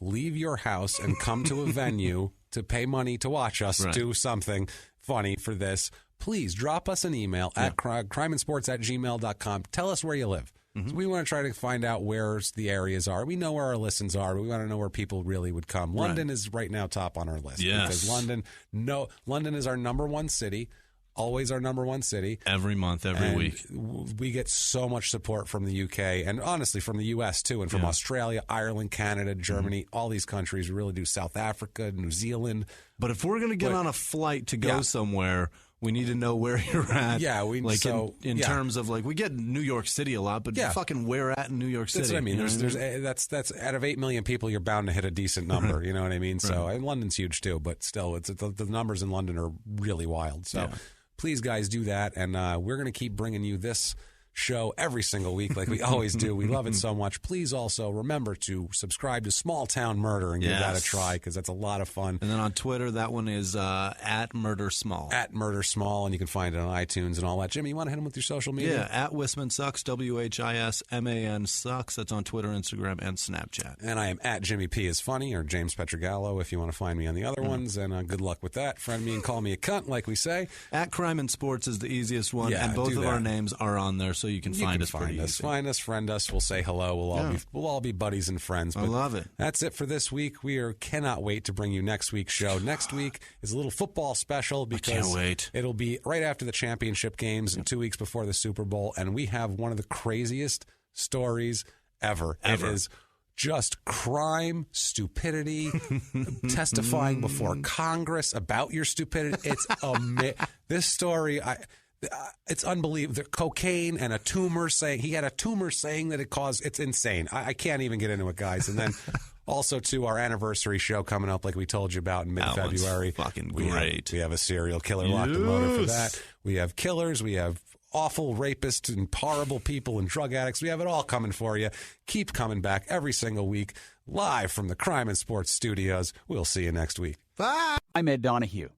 leave your house and come to a venue to pay money to watch us do something funny for this, please drop us an email at crimeandsports@gmail.com. Tell us where you live. So we want to try to find out where the areas are. We know where our listens are, but we want to know where people really would come. London is right now top on our list. Yes. Because London is our number one city, always our number one city. Every month, every week. We get so much support from the UK and honestly from the US too, and from Australia, Ireland, Canada, Germany, all these countries. We really do. South Africa, New Zealand. But if we're going to get on a flight to go somewhere, we need to know where you're at. Yeah, in terms of we get New York City a lot, but fucking where at in New York City? That's what I mean. That's out of 8 million people, you're bound to hit a decent number. You know what I mean? So and London's huge too, but still, the numbers in London are really wild. So please, guys, do that, and we're going to keep bringing you this show every single week like we always do. We love it so much. Please also remember to subscribe to Small Town Murder and give that a try, because that's a lot of fun. And then on Twitter, that one is at Murder Small. At Murder Small, and you can find it on iTunes and all that. Jimmie, you want to hit him with your social media? Yeah, at Whisman Sucks, WHISMAN Sucks. That's on Twitter, Instagram, and Snapchat. And I am at Jimmie P is Funny, or James Pietragallo if you want to find me on the other ones. And good luck with that. Friend me and call me a cunt, like we say. At Crime and Sports is the easiest one, and both of our names are on there, so you can find us pretty easy. Find us, friend us. We'll say hello. We'll all be buddies and friends. But I love it. That's it for this week. We cannot wait to bring you next week's show. Next week is a little football special because I can't wait. It'll be right after the championship games and 2 weeks before the Super Bowl, and we have one of the craziest stories ever. It is just crime, stupidity, testifying before Congress about your stupidity. It's this story. It's unbelievable. The cocaine and a tumor he had a tumor saying that it's insane. I can't even get into it, guys. And then also to our anniversary show coming up, like we told you about in mid-February. Fucking great. We have a serial killer locked and loaded for that. We have killers. We have awful rapists and horrible people and drug addicts. We have it all coming for you. Keep coming back every single week, live from the Crime and Sports studios. We'll see you next week. Bye. I'm Ed Donahue.